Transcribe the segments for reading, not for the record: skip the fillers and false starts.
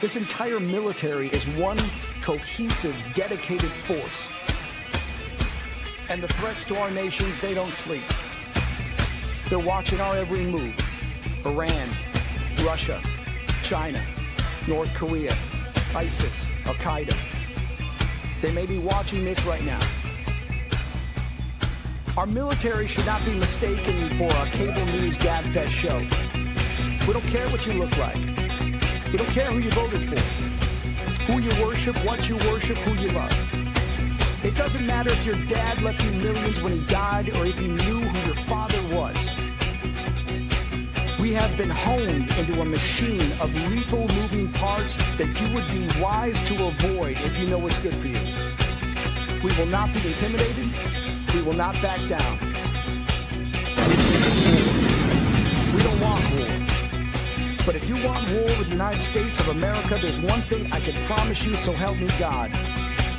This entire military is one cohesive, dedicated force. And the threats to our nations, they don't sleep. They're watching our every move. Iran, Russia, China, North Korea, ISIS, Al-Qaeda. They may be watching this right now. Our military should not be mistaken for a cable news gabfest show. We don't care what you look like. We don't care who you voted for, who you worship, what you worship, who you love. It doesn't matter if your dad left you millions when he died or if you knew who your father was. We have been honed into a machine of lethal moving parts that you would be wise to avoid if you know what's good for you. We will not be intimidated. We will not back down. We don't want war. But if you want war with the United States of America, there's one thing I can promise you, so help me God.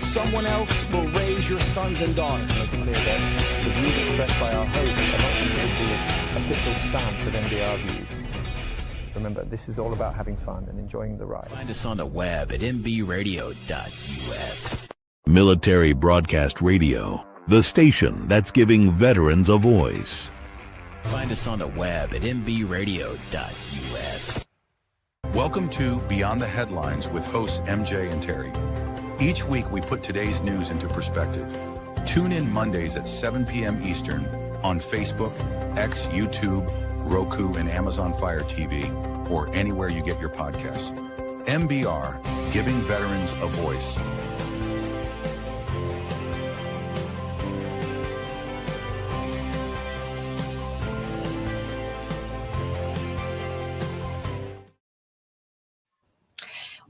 Someone else will raise your sons and daughters. Make it clear that the views expressed by our host are not considered the official stance of MBR views. Remember, this is all about having fun and enjoying the ride. Find us on the web at mbradio.us. Military Broadcast Radio, the station that's giving veterans a voice. Find us on the web at mbradio.us. Welcome to Beyond the Headlines with hosts MJ and Terry. Each week we put today's news into perspective. Tune in Mondays at 7 p.m. Eastern on Facebook, X, YouTube, Roku, and Amazon Fire TV, or anywhere you get your podcasts. MBR, giving veterans a voice.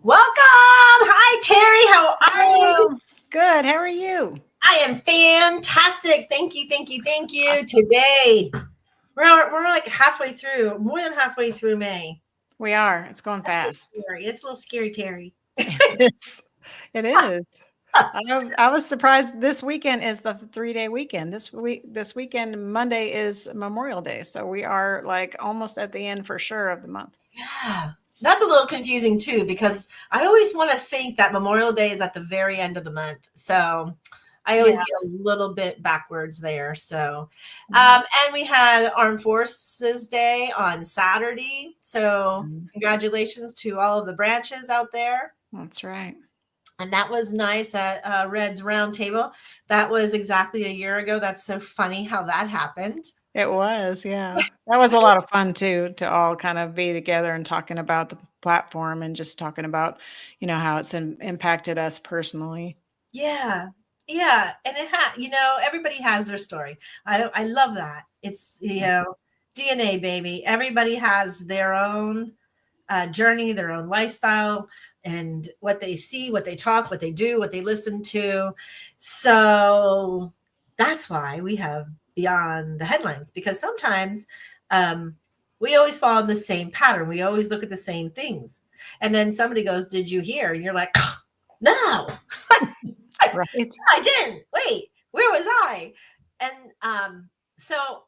Welcome. Hi, Terry. How are you? Good. How are you? I am fantastic. Thank you. Today, we're like halfway through, more than halfway through May. We are. It's going fast. It's a little scary, Terry. It is. I was surprised. This weekend is the 3-day weekend. This weekend, Monday is Memorial Day. So we are like almost at the end for sure of the month. Yeah. That's a little confusing too, because I always want to think that Memorial Day is at the very end of the month. So I always get a little bit backwards there. So, and we had Armed Forces Day on Saturday. So congratulations to all of the branches out there. That's right. And that was nice at Red's Roundtable. That was exactly a year ago. That's so funny how that happened. It was, yeah. That was a lot of fun too, to all kind of be together and talking about the platform and just talking about, how it's impacted us personally. Yeah. And it everybody has their story. I love that. It's, DNA, baby. Everybody has their own journey, their own lifestyle, and what they see, what they talk, what they do, what they listen to. So that's why we have Beyond the Headlines, because sometimes we always fall in the same pattern. We always look at the same things. And then somebody goes, "Did you hear?" And you're like, "No, Right. I didn't. Wait, where was I?" And so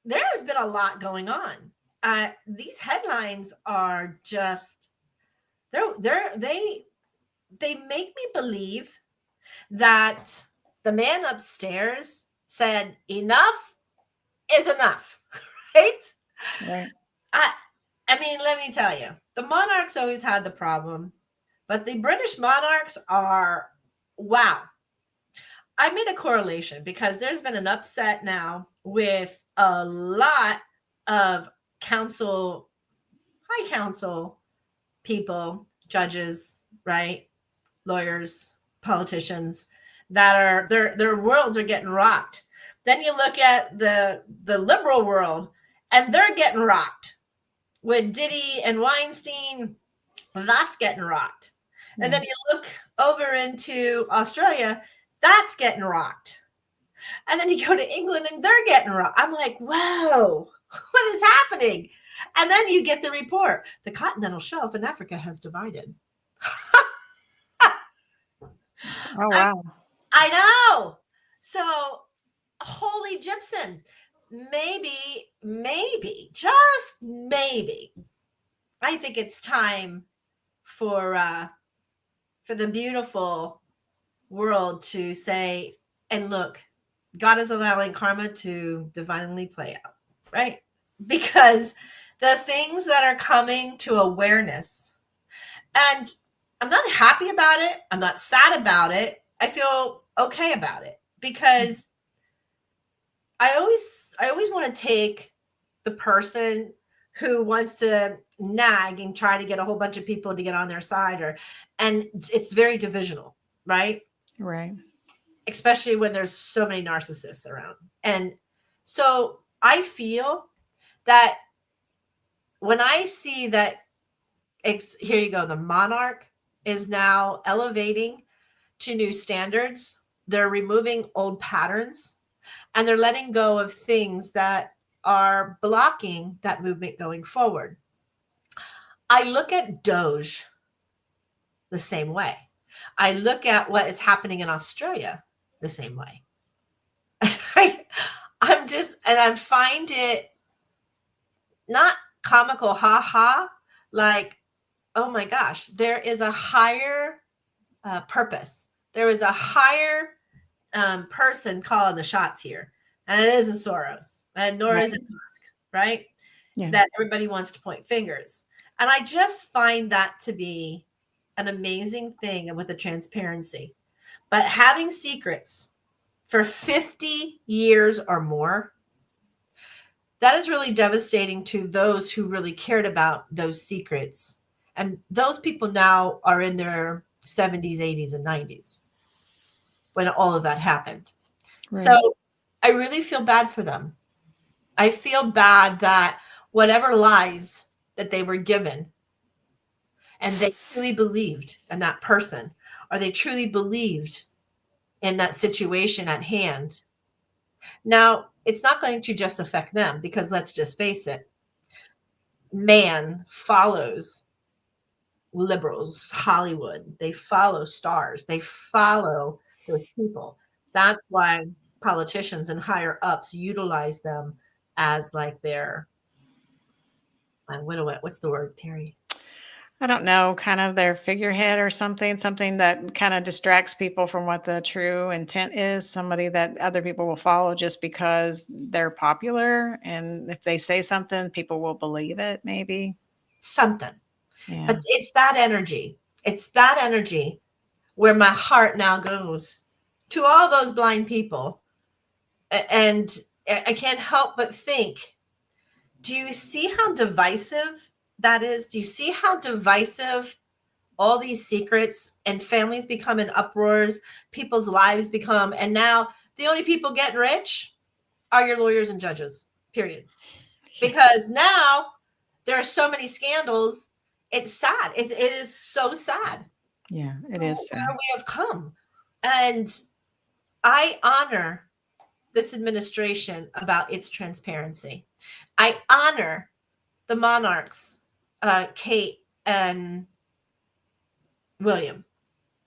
there has been a lot going on. These headlines are just, they make me believe that the man upstairs said enough is enough, right? Right. I mean, let me tell you, the monarchs always had the problem, but the British monarchs are, wow. I made a correlation because there's been an upset now with a lot of high council people, judges, right? Lawyers, politicians, that are their worlds are getting rocked. Then you look at the liberal world, and they're getting rocked with Diddy and Weinstein. That's getting rocked. Mm-hmm. And then you look over into Australia, that's getting rocked. And then you go to England, and they're getting rocked. I'm like, whoa, what is happening? And then you get the report: the continental shelf in Africa has divided. Oh, wow. I know. So, holy gypsum, maybe, just maybe, I think it's time for the beautiful world to say, and look, God is allowing karma to divinely play out, right? Because the things that are coming to awareness, and I'm not happy about it. I'm not sad about it. I feel okay about it because I always want to take the person who wants to nag and try to get a whole bunch of people to get on their side, and it's very divisional, right? Right. Especially when there's so many narcissists around. And so I feel that when I see that, here you go, the monarch is now elevating to new standards. They're removing old patterns and they're letting go of things that are blocking that movement going forward. I look at Doge the same way. I look at what is happening in Australia the same way. I find it not comical, ha ha, like, oh my gosh, there is a higher purpose. There is a higher person calling the shots here. And it isn't Soros, and nor is it Musk, right? Yeah. That everybody wants to point fingers. And I just find that to be an amazing thing with the transparency. But having secrets for 50 years or more, that is really devastating to those who really cared about those secrets. And those people now are in their 70s, 80s, and 90s when all of that happened. Right. So I really feel bad for them. I feel bad that whatever lies that they were given and they truly believed in that person, or they truly believed in that situation at hand. Now, it's not going to just affect them because let's just face it, man follows liberals, Hollywood. They follow stars. They follow those people. That's why politicians and higher ups utilize them as like their, what's the word, Terry? I don't know, kind of their figurehead or something that kind of distracts people from what the true intent is. Somebody that other people will follow just because they're popular. And if they say something, people will believe it, maybe. Something. Yeah. But it's that energy. It's that energy where my heart now goes to all those blind people. And I can't help but think, do you see how divisive that is? Do you see how divisive all these secrets and families become in uproars, people's lives become, and now the only people getting rich are your lawyers and judges, period. Because now there are so many scandals. It's sad. It is so sad. Yeah, it is sad. Where we have come. And I honor this administration about its transparency. I honor the monarchs, Kate and William,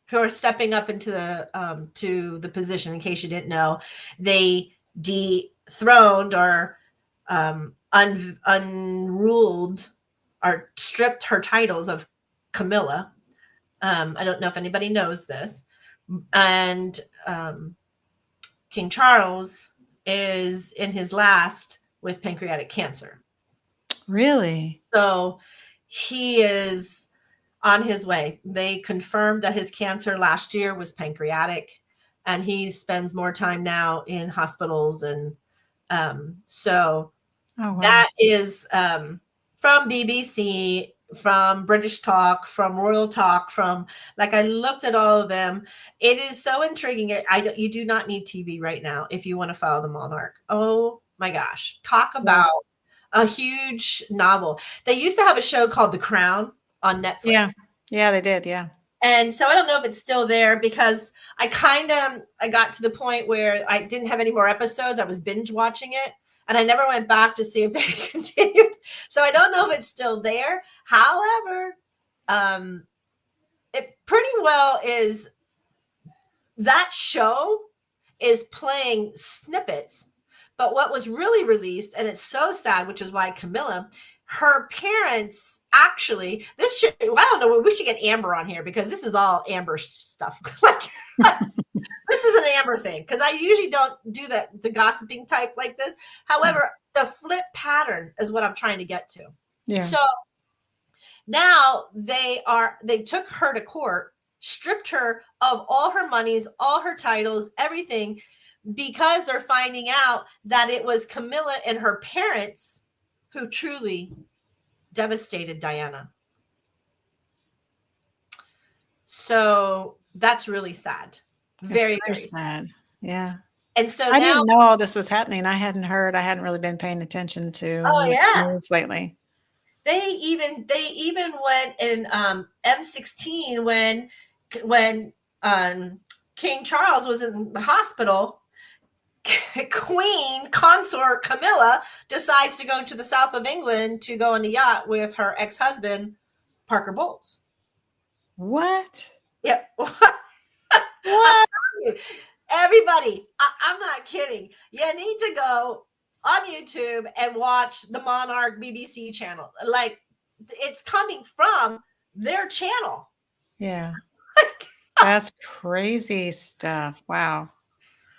who are stepping up into the to the position. In case you didn't know, they dethroned or unruled or stripped her titles of Camilla. I don't know if anybody knows this, and King Charles is in his last with pancreatic cancer. Really? So he is on his way. They confirmed that his cancer last year was pancreatic, and he spends more time now in hospitals. And so Oh, wow. that is from BBC, from British Talk, from Royal Talk, from, like, I looked at all of them. It is so intriguing. You do not need TV right now if you want to follow the monarch. Oh my gosh. Talk about a huge novel. They used to have a show called The Crown on Netflix. Yeah. Yeah, they did. Yeah. And so I don't know if it's still there because I got to the point where I didn't have any more episodes. I was binge watching it. And I never went back to see if they continued. So I don't know if it's still there. However, it pretty well is, that show is playing snippets But what was really released, and it's so sad, which is why Camilla, her parents actually, this should, I don't know, we should get Amber on here because this is all Amber stuff. Like, this is an Amber thing because I usually don't do the gossiping type like this. However, the flip pattern is what I'm trying to get to. Yeah. So now they took her to court, stripped her of all her monies, all her titles, everything, because they're finding out that it was Camilla and her parents who truly devastated Diana. So that's really sad. Very, very sad. Yeah. And so I now, didn't know all this was happening. I hadn't heard. I hadn't really been paying attention to news lately. They even went in M16 when King Charles was in the hospital. Queen consort Camilla decides to go to the south of England to go on a yacht with her ex-husband Parker Bowles. What? Yeah. What? Everybody, I'm not kidding. You need to go on YouTube and watch the Monarch BBC channel. Like, it's coming from their channel. Yeah. That's crazy stuff. Wow.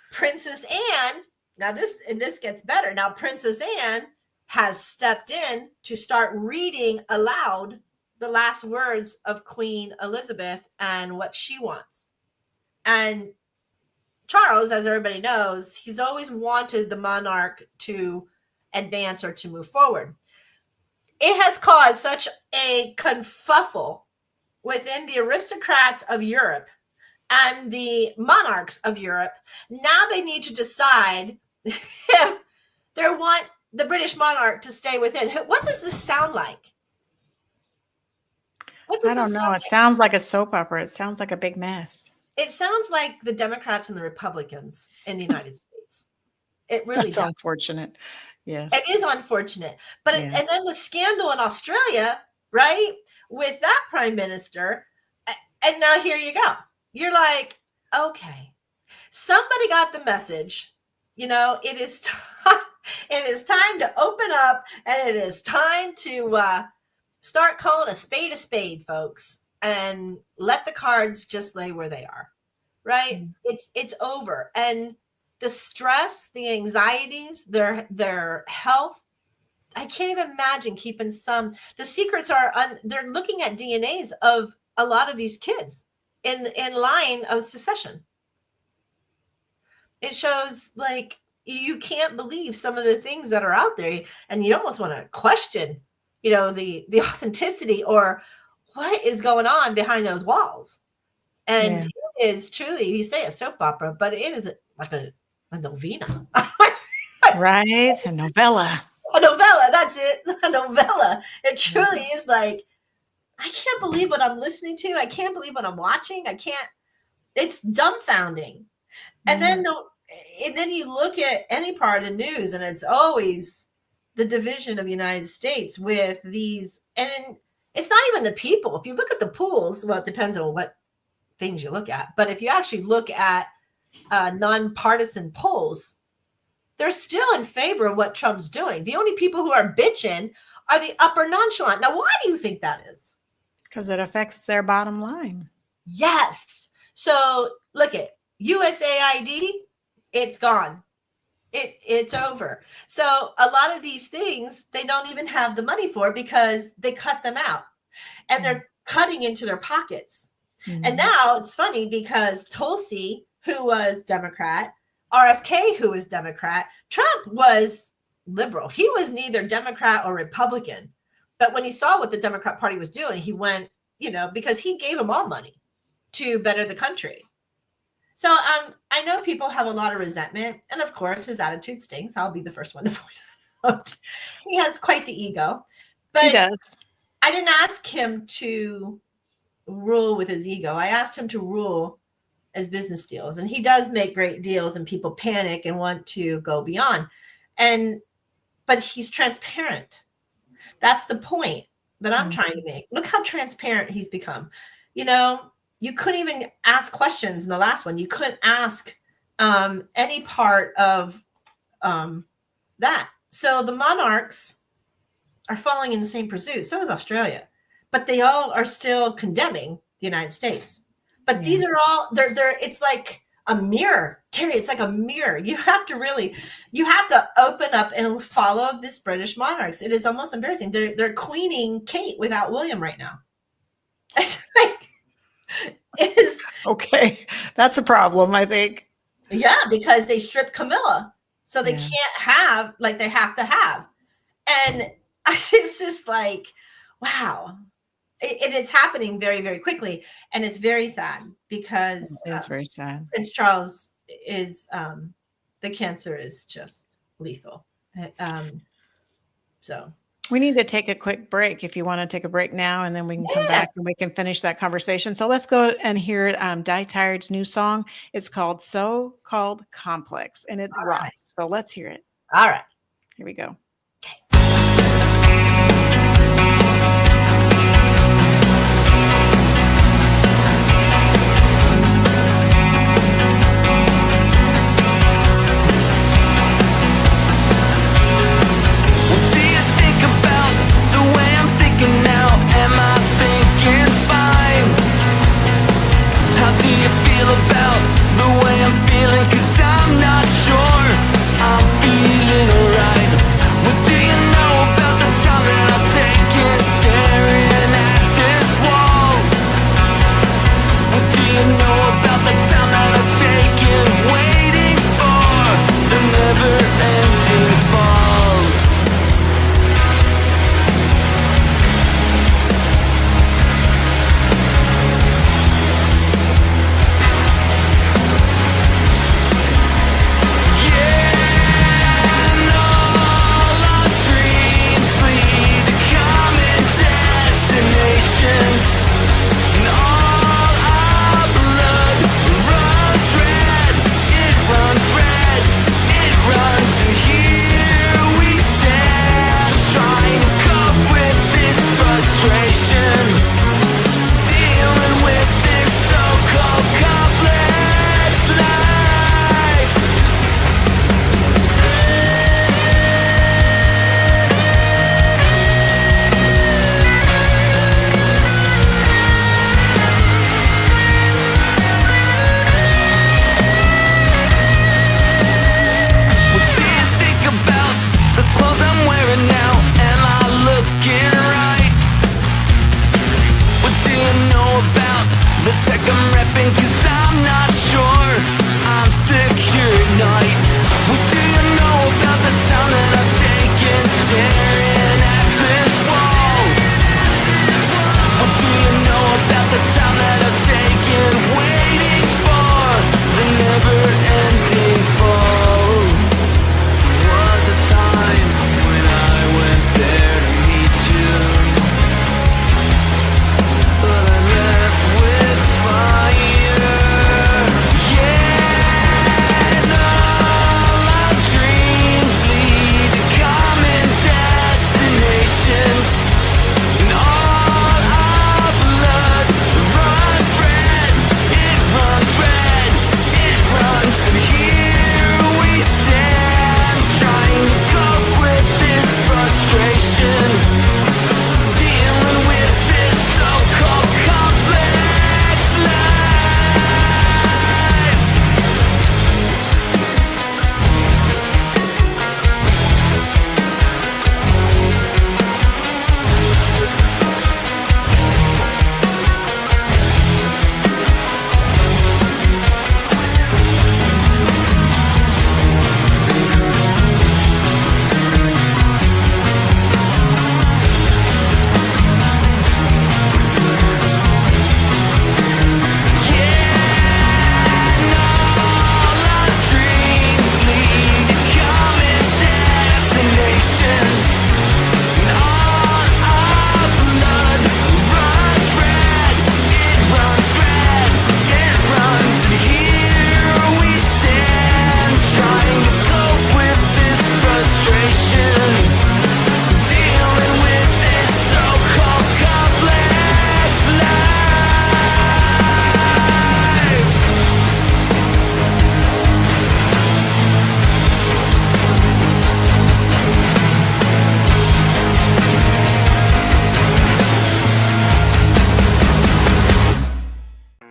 Princess Anne, now this gets better. Now Princess Anne has stepped in to start reading aloud the last words of Queen Elizabeth and what she wants. And Charles, as everybody knows, he's always wanted the monarch to advance or to move forward. It has caused such a kerfuffle within the aristocrats of Europe and the monarchs of Europe. Now they need to decide if they want the British monarch to stay within. What does this sound like? I don't know. It sounds like a soap opera. It sounds like a big mess. It sounds like the Democrats and the Republicans in the United States. It really does. Unfortunate. Yes. It is unfortunate. But and then the scandal in Australia, right? With that prime minister. And now here you go. You're like, okay, somebody got the message. You know, it is time to open up, and it is time to start calling a spade, folks, and let the cards just lay where they are. Right? Mm-hmm. It's over. And the stress, the anxieties, their health, I can't even imagine keeping some. The secrets are they're looking at DNAs of a lot of these kids in line of succession. It shows, like, you can't believe some of the things that are out there, and you almost want to question, you know, the authenticity or what is going on behind those walls. And it is truly, you say a soap opera, but it is like a novena. Right? A novella. A novella, that's it. A novella. It truly is like, I can't believe what I'm listening to. I can't believe what I'm watching. It's dumbfounding. And then you look at any part of the news, and it's always the division of the United States with these, and it's not even the people. If you look at the polls, well, it depends on what things you look at. But if you actually look at nonpartisan polls, they're still in favor of what Trump's doing. The only people who are bitching are the upper nonchalant. Now, why do you think that is? Because it affects their bottom line. Yes. So look at USAID, it's gone. It's over. So a lot of these things, they don't even have the money for because they cut them out, and they're cutting into their pockets. Mm-hmm. And now it's funny because Tulsi, who was Democrat, RFK, who was Democrat, Trump was liberal. He was neither Democrat or Republican. But when he saw what the Democrat Party was doing, he went, you know, because he gave them all money to better the country. So I know people have a lot of resentment. And of course, his attitude stinks. I'll be the first one to point out. He has quite the ego. But he does. I didn't ask him to rule with his ego. I asked him to rule as business deals. And he does make great deals, and people panic and want to go beyond. But he's transparent. That's the point that I'm trying to make. Look how transparent he's become. You know, you couldn't even ask questions in the last one. You couldn't ask any part of that. So the monarchs are following in the same pursuit. So is Australia, but they all are still condemning the United States. But these are all they're. It's like a mirror, Terri. It's like a mirror. You have to open up and follow this British monarchs. It is almost embarrassing. They're queening Kate without William right now. It's like it is Okay, that's a problem, I think. Yeah, because they stripped Camilla, so they can't have like they have to have, and it's just like, wow. And it's happening very, very quickly, and it's very sad because It's very sad. Prince Charles is the cancer is just lethal. So We need to take a quick break if you want to take a break now, and then we can come back and we can finish that conversation. So let's go and hear Die Tired's new song. It's called So Called Complex, and it rocks. So let's hear it. All right. Here we go.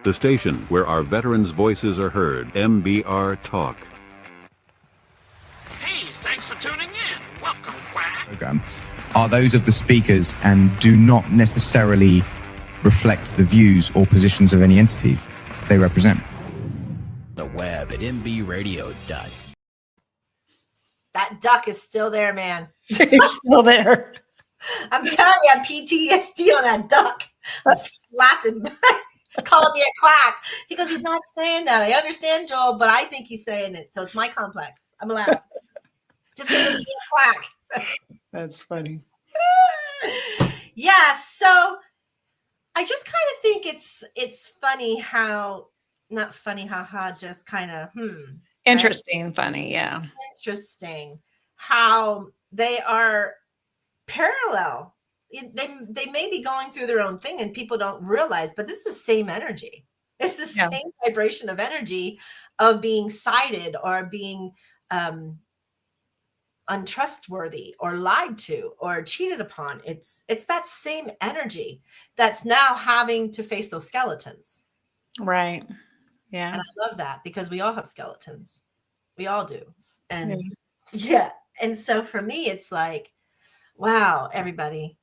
the station where our veterans' voices are heard. MBR Talk. Hey, thanks for tuning in. Welcome, Quack. Program are those of the speakers and do not necessarily reflect the views or positions of any entities they represent. The web at mbradio.com. That duck is still there, man. He's still there. I'm telling you, I'm PTSD on that duck. I'm slapping, calling me a quack. He goes, he's not saying that. I understand, Joel, but I think he's saying it. So it's my complex. I'm allowed. Just give me a quack. That's funny. Yeah, so I just kind of think it's funny how, not funny, haha, just kind of, Interesting, right? Funny, yeah. Interesting how they are parallel. They may be going through their own thing and people don't realize, but this is the same energy. It's the same vibration of energy of being sided or being untrustworthy or lied to or cheated upon. It's that same energy that's now having to face those skeletons. Right. Yeah. And I love that because we all have skeletons. We all do. And yeah. And so for me, it's like, wow, everybody,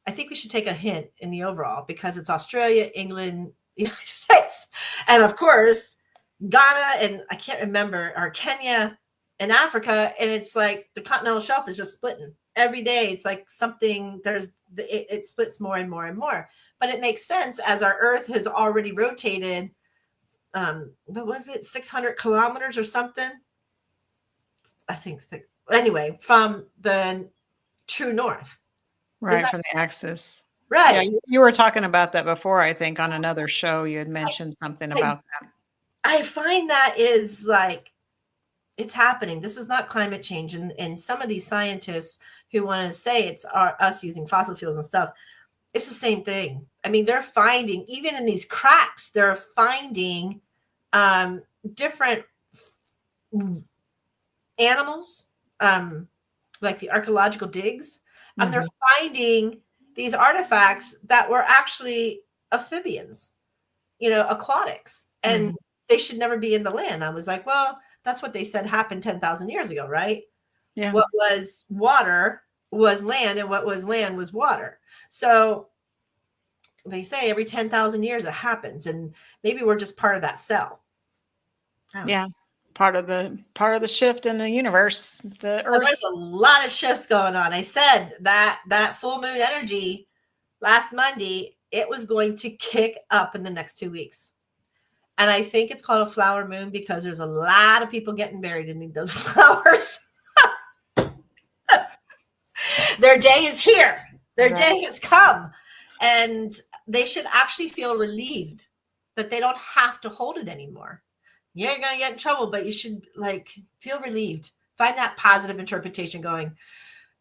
I think we should take a hint in the overall because it's Australia, England, United States, and of course, Ghana, and I can't remember, or Kenya and Africa. And it's like the continental shelf is just splitting every day. It's like something, it splits more and more and more. But it makes sense as our Earth has already rotated, what was it, 600 kilometers or something? I think, anyway, from the true north. Right, from the axis. Right. Yeah, you were talking about that before, I think, on another show. You had mentioned something about that. I find that is like, it's happening. This is not climate change. And some of these scientists who want to say it's us using fossil fuels and stuff, it's the same thing. I mean, they're finding, even in these cracks, they're finding different animals, like the archaeological digs, and they're finding these artifacts that were actually amphibians, aquatics, and they should never be in the land. I was like, well, that's what they said happened 10,000 years ago, right? Yeah. What was water was land, and what was land was water. So they say every 10,000 years it happens, and maybe we're just part of that cell. Yeah. Part of the shift in the universe. There's a lot of shifts going on. I said that full moon energy last Monday, it was going to kick up in the next 2 weeks. And I think it's called a flower moon because there's a lot of people getting married and need those flowers. Their day is here. Their day has come. And they should actually feel relieved that they don't have to hold it anymore. Yeah, you're going to get in trouble, but you should feel relieved. Find that positive interpretation going,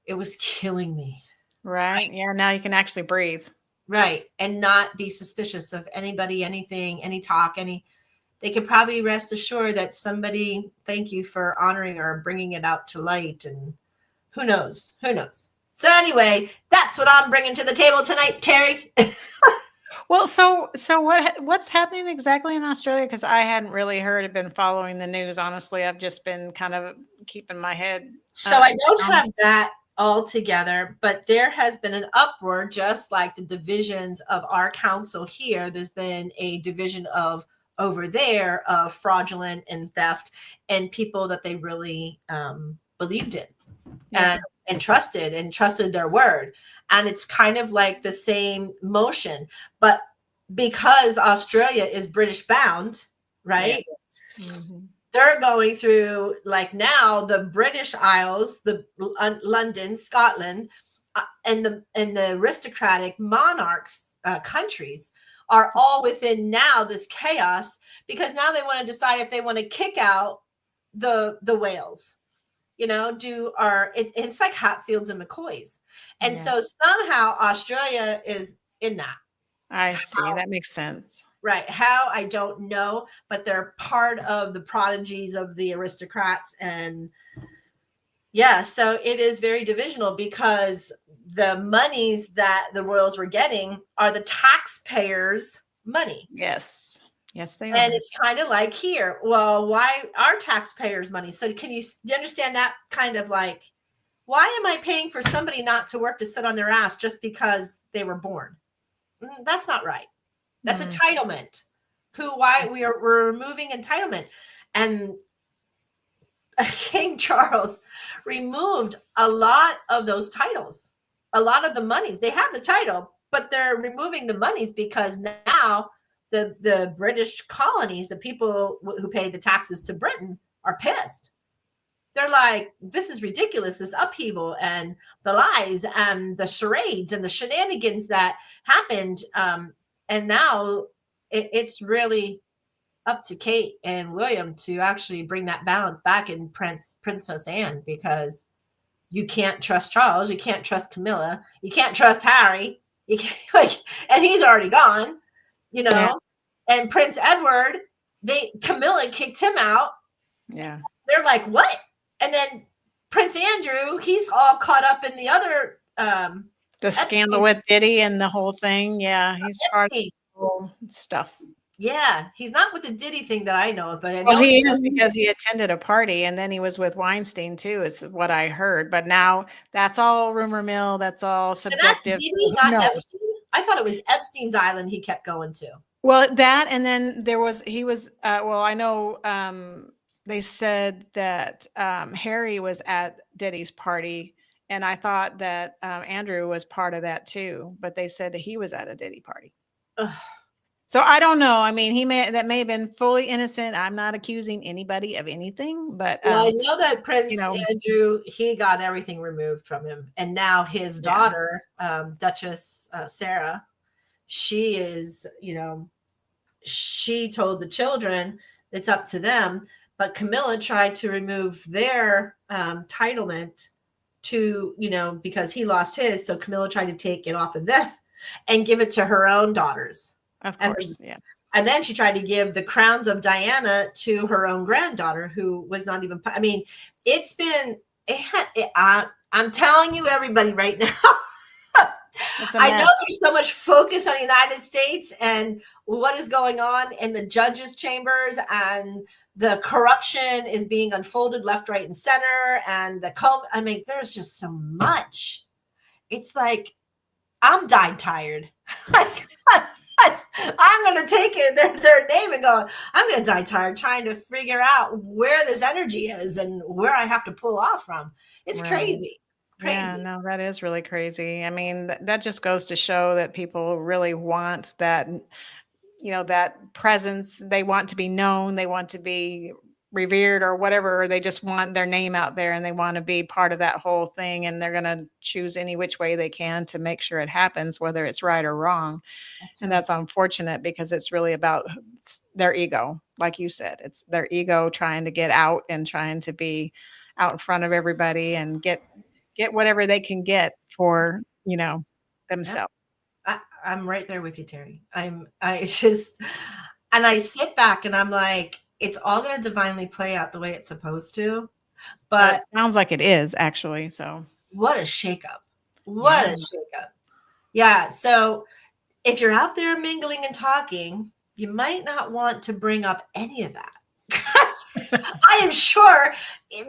it was killing me. Right. Yeah. Now you can actually breathe. Right. And not be suspicious of anybody, anything, any talk, they could probably rest assured that somebody, thank you for honoring or bringing it out to light. And who knows? So anyway, that's what I'm bringing to the table tonight, Terry. Well, so what's happening exactly in Australia? Because I hadn't really been following the news. Honestly, I've just been kind of keeping my head. So I don't have that all together, but there has been an upward, just like the divisions of our council here. There's been a division of over there of fraudulent and theft and people that they really believed in and trusted their word. And it's kind of like the same motion, but because Australia is British bound, right? Yes. They're going through, like, now the British Isles, the London, Scotland, and the aristocratic monarchs countries are all within now this chaos because now they want to decide if they want to kick out the Wales. It's like Hatfields and McCoys. And so somehow Australia is in that. I see. That makes sense. Right. How, I don't know, but they're part of the prodigies of the aristocrats. And so it is very divisional because the monies that the royals were getting are the taxpayers' money. Yes. Yes, they And are. it's kind of like here. Well, why our taxpayers' money? So do you understand that kind of like, why am I paying for somebody not to work to sit on their ass just because they were born? That's not right. That's entitlement. We're removing entitlement. And King Charles removed a lot of those titles, a lot of the monies. They have the title, but they're removing the monies because now the British colonies, the people who pay the taxes to Britain, are pissed. They're like, this is ridiculous, this upheaval and the lies and the charades and the shenanigans that happened. And now it's really up to Kate and William to actually bring that balance back in Princess Anne, because you can't trust Charles, you can't trust Camilla, you can't trust Harry, you can't, like, and he's already gone, you know. Yeah. And Prince Edward, Camilla kicked him out. Yeah. They're like, what? And then Prince Andrew, he's all caught up in the other the scandal with Diddy and the whole thing. Yeah, he's part of the whole stuff. Yeah, he's not with the Diddy thing that I know of, but I Well, know he is, because he attended a party and then he was with Weinstein too, is what I heard. But now that's all rumor mill. That's all subjective. And that's Diddy, not Epstein. I thought it was Epstein's island he kept going to. Well, that, and then he was, well, I know they said that Harry was at Diddy's party, and I thought that Andrew was part of that too, but they said that he was at a Diddy party. Ugh. So I don't know. I mean, that may have been fully innocent. I'm not accusing anybody of anything, but well, I know that Prince Andrew, he got everything removed from him, and now his daughter, Duchess Sarah, she is, she told the children it's up to them, but Camilla tried to remove their entitlement to, because he lost his, so Camilla tried to take it off of them and give it to her own daughters. Of course, yes. And then she tried to give the crowns of Diana to her own granddaughter, who was not even, I mean, I'm telling you, everybody right now, I know there's so much focus on the United States and what is going on in the judges' chambers, and the corruption is being unfolded left, right, and center. And I mean, there's just so much. It's like, I'm tired. I'm going to take their name and go, I'm going to die tired trying to figure out where this energy is and where I have to pull off from. It's crazy. Yeah, no, that is really crazy. I mean, that just goes to show that people really want that, that presence. They want to be known. They want to be revered or whatever. Or they just want their name out there and they want to be part of that whole thing. And they're going to choose any which way they can to make sure it happens, whether it's right or wrong. And that's unfortunate, because it's really about their ego. Like you said, it's their ego trying to get out and trying to be out in front of everybody and get whatever they can get for, themselves. I'm right there with you, Terry. And I sit back and I'm like, it's all going to divinely play out the way it's supposed to. But it sounds like it is, actually. So what a shakeup. What a shakeup. Yeah. So if you're out there mingling and talking, you might not want to bring up any of that. I am sure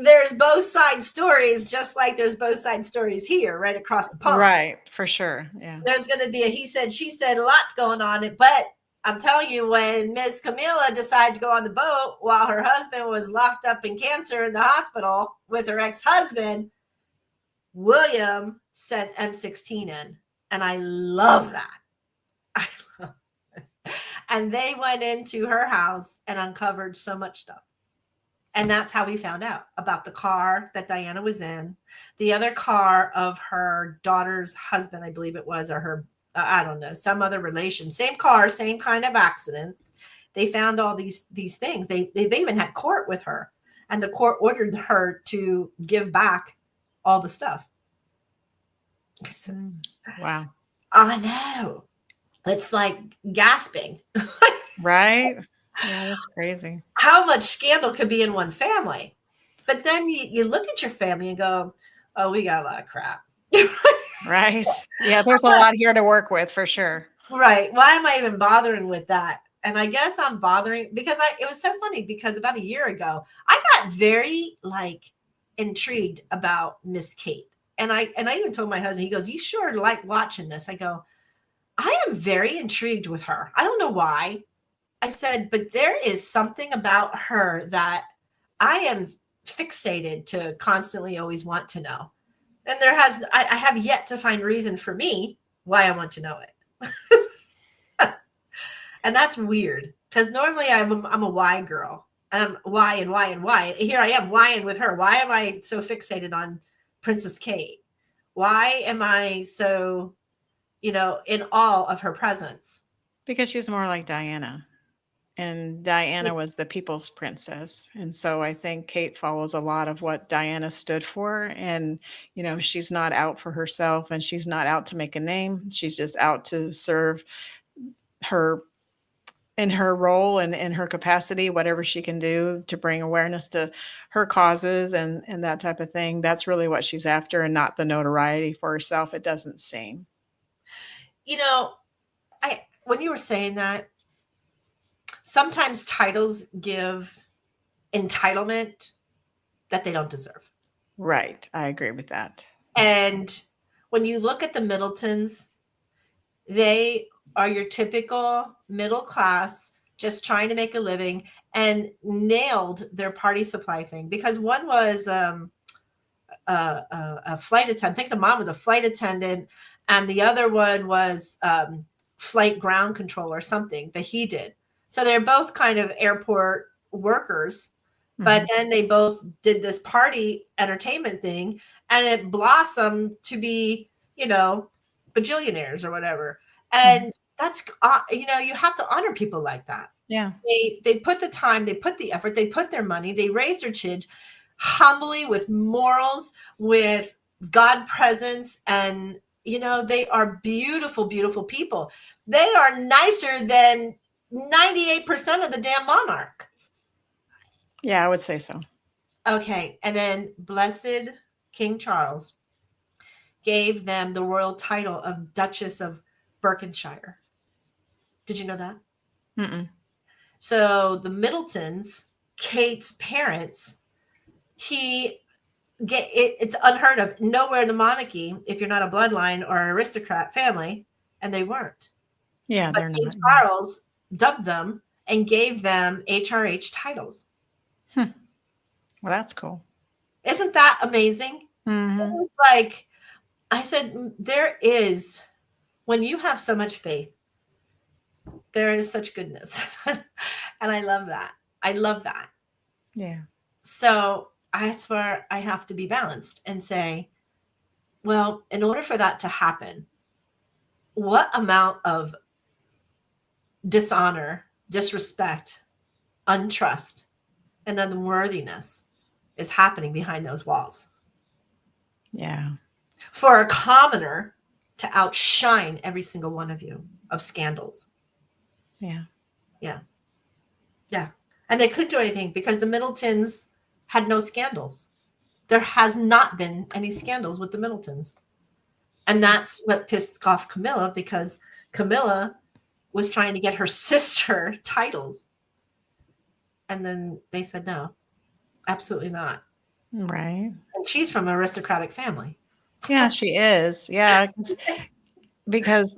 there's both side stories, just like there's both side stories here, right across the pond. Right, for sure. Yeah. There's going to be a he said, she said, a lot's going on. But I'm telling you, when Miss Camilla decided to go on the boat while her husband was locked up in cancer in the hospital with her ex-husband, William sent M16 in. And I love that. And they went into her house and uncovered so much stuff. And that's how we found out about the car that Diana was in, the other car of her daughter's husband, I believe it was, or her, I don't know, some other relation. Same car, same kind of accident. They found all these things. They even had court with her, and the court ordered her to give back all the stuff. Wow. I know. It's like gasping. Right? Yeah, that's crazy. How much scandal could be in one family? But then you look at your family and go, oh, we got a lot of crap. Right. Yeah, there's a lot here to work with, for sure. Right. Why am I even bothering with that? And I guess I'm bothering because it was so funny because about a year ago, I got very like intrigued about Miss Kate. And I even told my husband, he goes, "You sure like watching this?" I go, "I am very intrigued with her. I don't know why." I said, "But there is something about her that I am fixated to constantly always want to know." And I have yet to find reason for me why I want to know it. And that's weird because normally I'm a why girl. And I'm why and why and why. Here I am whying with her. Why am I so fixated on Princess Kate? Why am I so, in awe of her presence? Because she's more like Diana. And Diana was the people's princess. And so I think Kate follows a lot of what Diana stood for. And, she's not out for herself and she's not out to make a name. She's just out to serve her in her role and in her capacity, whatever she can do to bring awareness to her causes and that type of thing. That's really what she's after and not the notoriety for herself. It doesn't seem. When you were saying that, sometimes titles give entitlement that they don't deserve. Right. I agree with that. And when you look at the Middletons, they are your typical middle class, just trying to make a living, and nailed their party supply thing because one was a flight attendant. I think the mom was a flight attendant, and the other one was flight ground control or something that he did. So they're both kind of airport workers, but then they both did this party entertainment thing, and it blossomed to be, bajillionaires or whatever. And that's, you have to honor people like that. Yeah. They put the time, they put the effort, they put their money, they raised their kids humbly with morals, with God presence. And, they are beautiful, beautiful people. They are nicer than 98% of the damn monarch. Yeah, I would say so. Okay. And then blessed King Charles gave them the royal title of Duchess of Berkshire. Did you know that? Mm-mm. So the Middletons, Kate's parents, it's unheard of. Nowhere in the monarchy, if you're not a bloodline or an aristocrat family, and they weren't. Yeah, but they're King not. Charles dubbed them and gave them HRH titles. Well, that's cool. Isn't that amazing? Mm-hmm. It was like, I said, when you have so much faith, there is such goodness. And I love that. I love that. Yeah. So I swear I have to be balanced and say, well, in order for that to happen, what amount of dishonor, disrespect, untrust, and unworthiness is happening behind those walls? Yeah. For a commoner to outshine every single one of you of scandals. Yeah. Yeah. Yeah. And they couldn't do anything because the Middletons had no scandals. There has not been any scandals with the Middletons. And that's what pissed off Camilla, because Camilla was trying to get her sister titles. And then they said, no, absolutely not. Right. And she's from an aristocratic family. Yeah, she is. Yeah. Because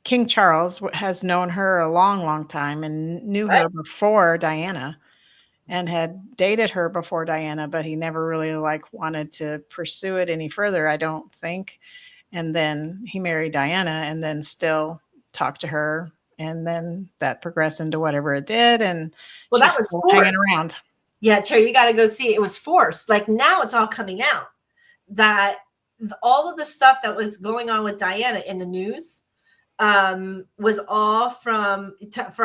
King Charles has known her a long, long time and knew her before Diana and had dated her before Diana, but he never really wanted to pursue it any further, I don't think. And then he married Diana and then still talked to her. And then that progressed into whatever it did. And well, she's that was still forced. hanging around. Yeah, Terri, you got to go see it. It was forced. Like now it's all coming out that all of the stuff that was going on with Diana in the news was all for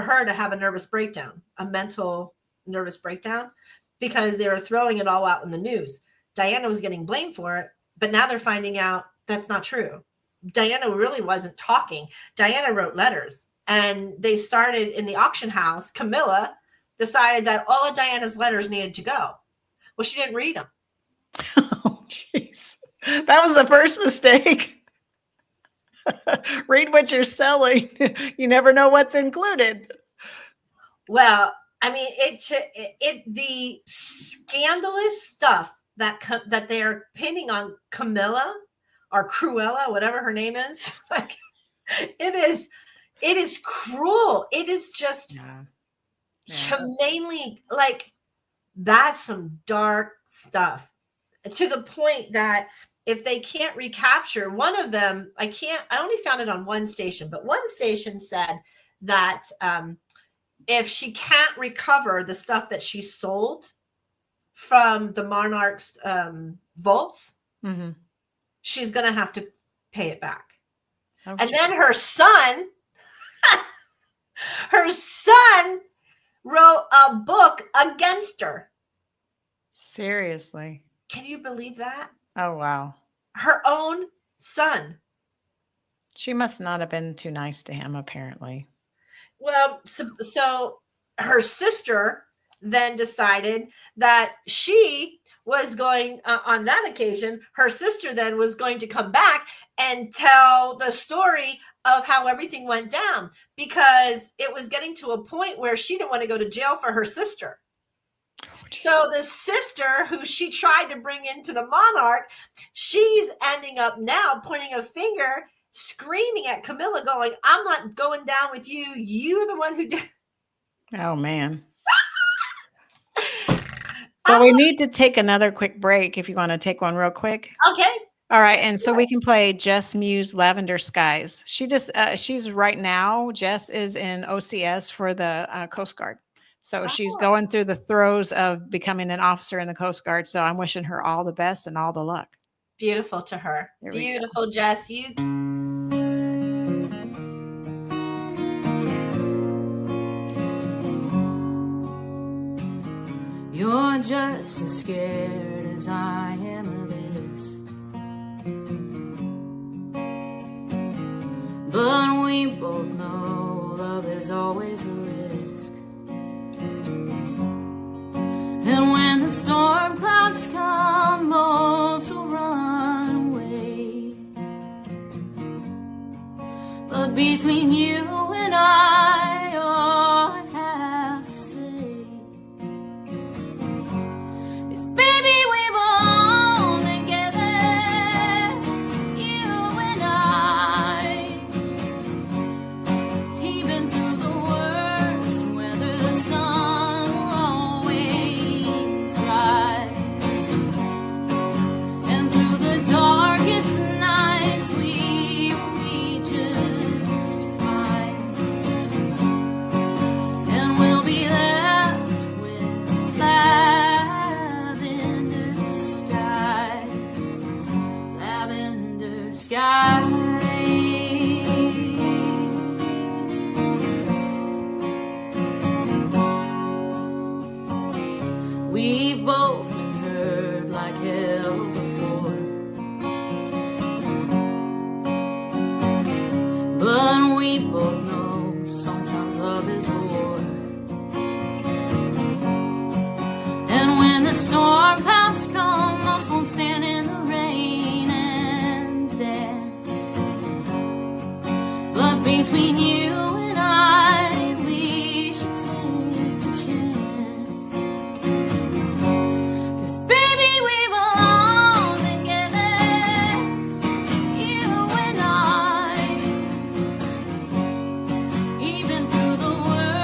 her to have a nervous breakdown, a mental nervous breakdown, because they were throwing it all out in the news. Diana was getting blamed for it, but now they're finding out that's not true. Diana really wasn't talking. Diana wrote letters, and they started in the auction house. Camilla decided that all of Diana's letters needed to go. Well, she didn't read them. Oh, jeez. That was the first mistake. Read what you're selling. You never know what's included. Well, I mean, the scandalous stuff that they are pinning on Camilla or Cruella, whatever her name is, like it is cruel. It is just humanely, like, that's some dark stuff, to the point that if they can't recapture one of them, I only found it on one station, but one station said that if she can't recover the stuff that she sold from the Monarch's vaults, she's going to have to pay it back. And then her son wrote a book against her. Seriously. Can you believe that? Oh, wow. Her own son. She must not have been too nice to him, apparently. Well, so her sister then decided that she was going, on that occasion, her sister then was going to come back and tell the story of how everything went down, because it was getting to a point where she didn't want to go to jail for her sister. So the sister who she tried to bring into the Monarch, she's ending up now pointing a finger, screaming at Camilla, going, I'm not going down with you. You're the one who did. Oh, man. Well, we need to take another quick break if you want to take one real quick. Okay. All right. And so we can play Jess Muse Lavender Skies. She's right now, Jess is in OCS for the Coast Guard. So she's going through the throes of becoming an officer in the Coast Guard. So I'm wishing her all the best and all the luck. Beautiful to her. Beautiful, Jess. You're just as scared as I am of this, but we both know love is always a risk. And when the storm clouds come, most will run away. But between you and I, all I have to say is, baby, we belong together, you and I. Even through the worst weather, the sun will always rise. And through the darkest nights, we will be just fine. And we'll be left with lavender sky, lavender skies. We've both been hurt like hell before, but we both know sometimes love is a war. And when the storm clouds come, most won't stand in the rain and dance. But between you and I, we should take a chance. 'Cause baby, we belong together, you and I. Even through the worst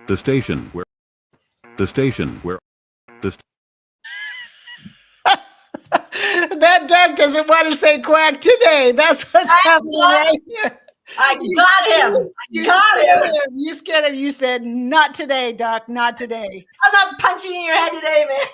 The station where That Doug doesn't want to say quack today. That's what's happening right here. I got him. You scared him. You said, not today, Doc, not today. I'm not punching in your head today, man.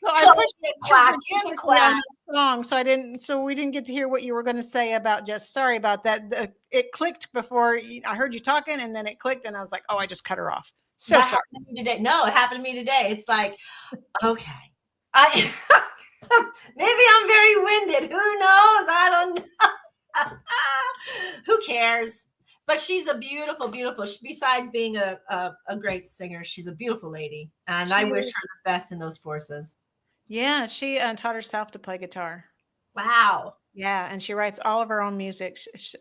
So I You're put the quack. You're the quack. Song, so we didn't get to hear what you were going to say about sorry about that. It clicked before I heard you talking, and then it clicked, and I was like, oh, I just cut her off. So that sorry. happened to me today. No, it happened to me today. It's like, okay, maybe I'm very winded. Who knows? I don't know. Who cares? But she's a beautiful, beautiful. Besides being a great singer, she's a beautiful lady, and I wish her the best in those forces. Yeah, she taught herself to play guitar. Wow. Yeah, and she writes all of her own music.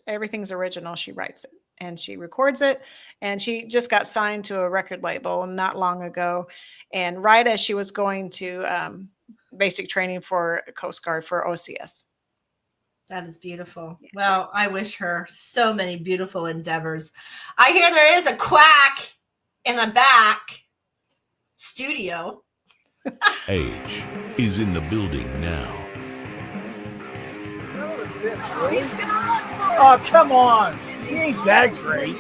Everything's original. She writes it and she records it. And she just got signed to a record label not long ago. And right as she was going to basic training for Coast Guard for OCS. That is beautiful. Well, I wish her so many beautiful endeavors. I hear there is a quack in the back studio. H is in the building now. He's gonna look for it. Oh, come on. He ain't that great.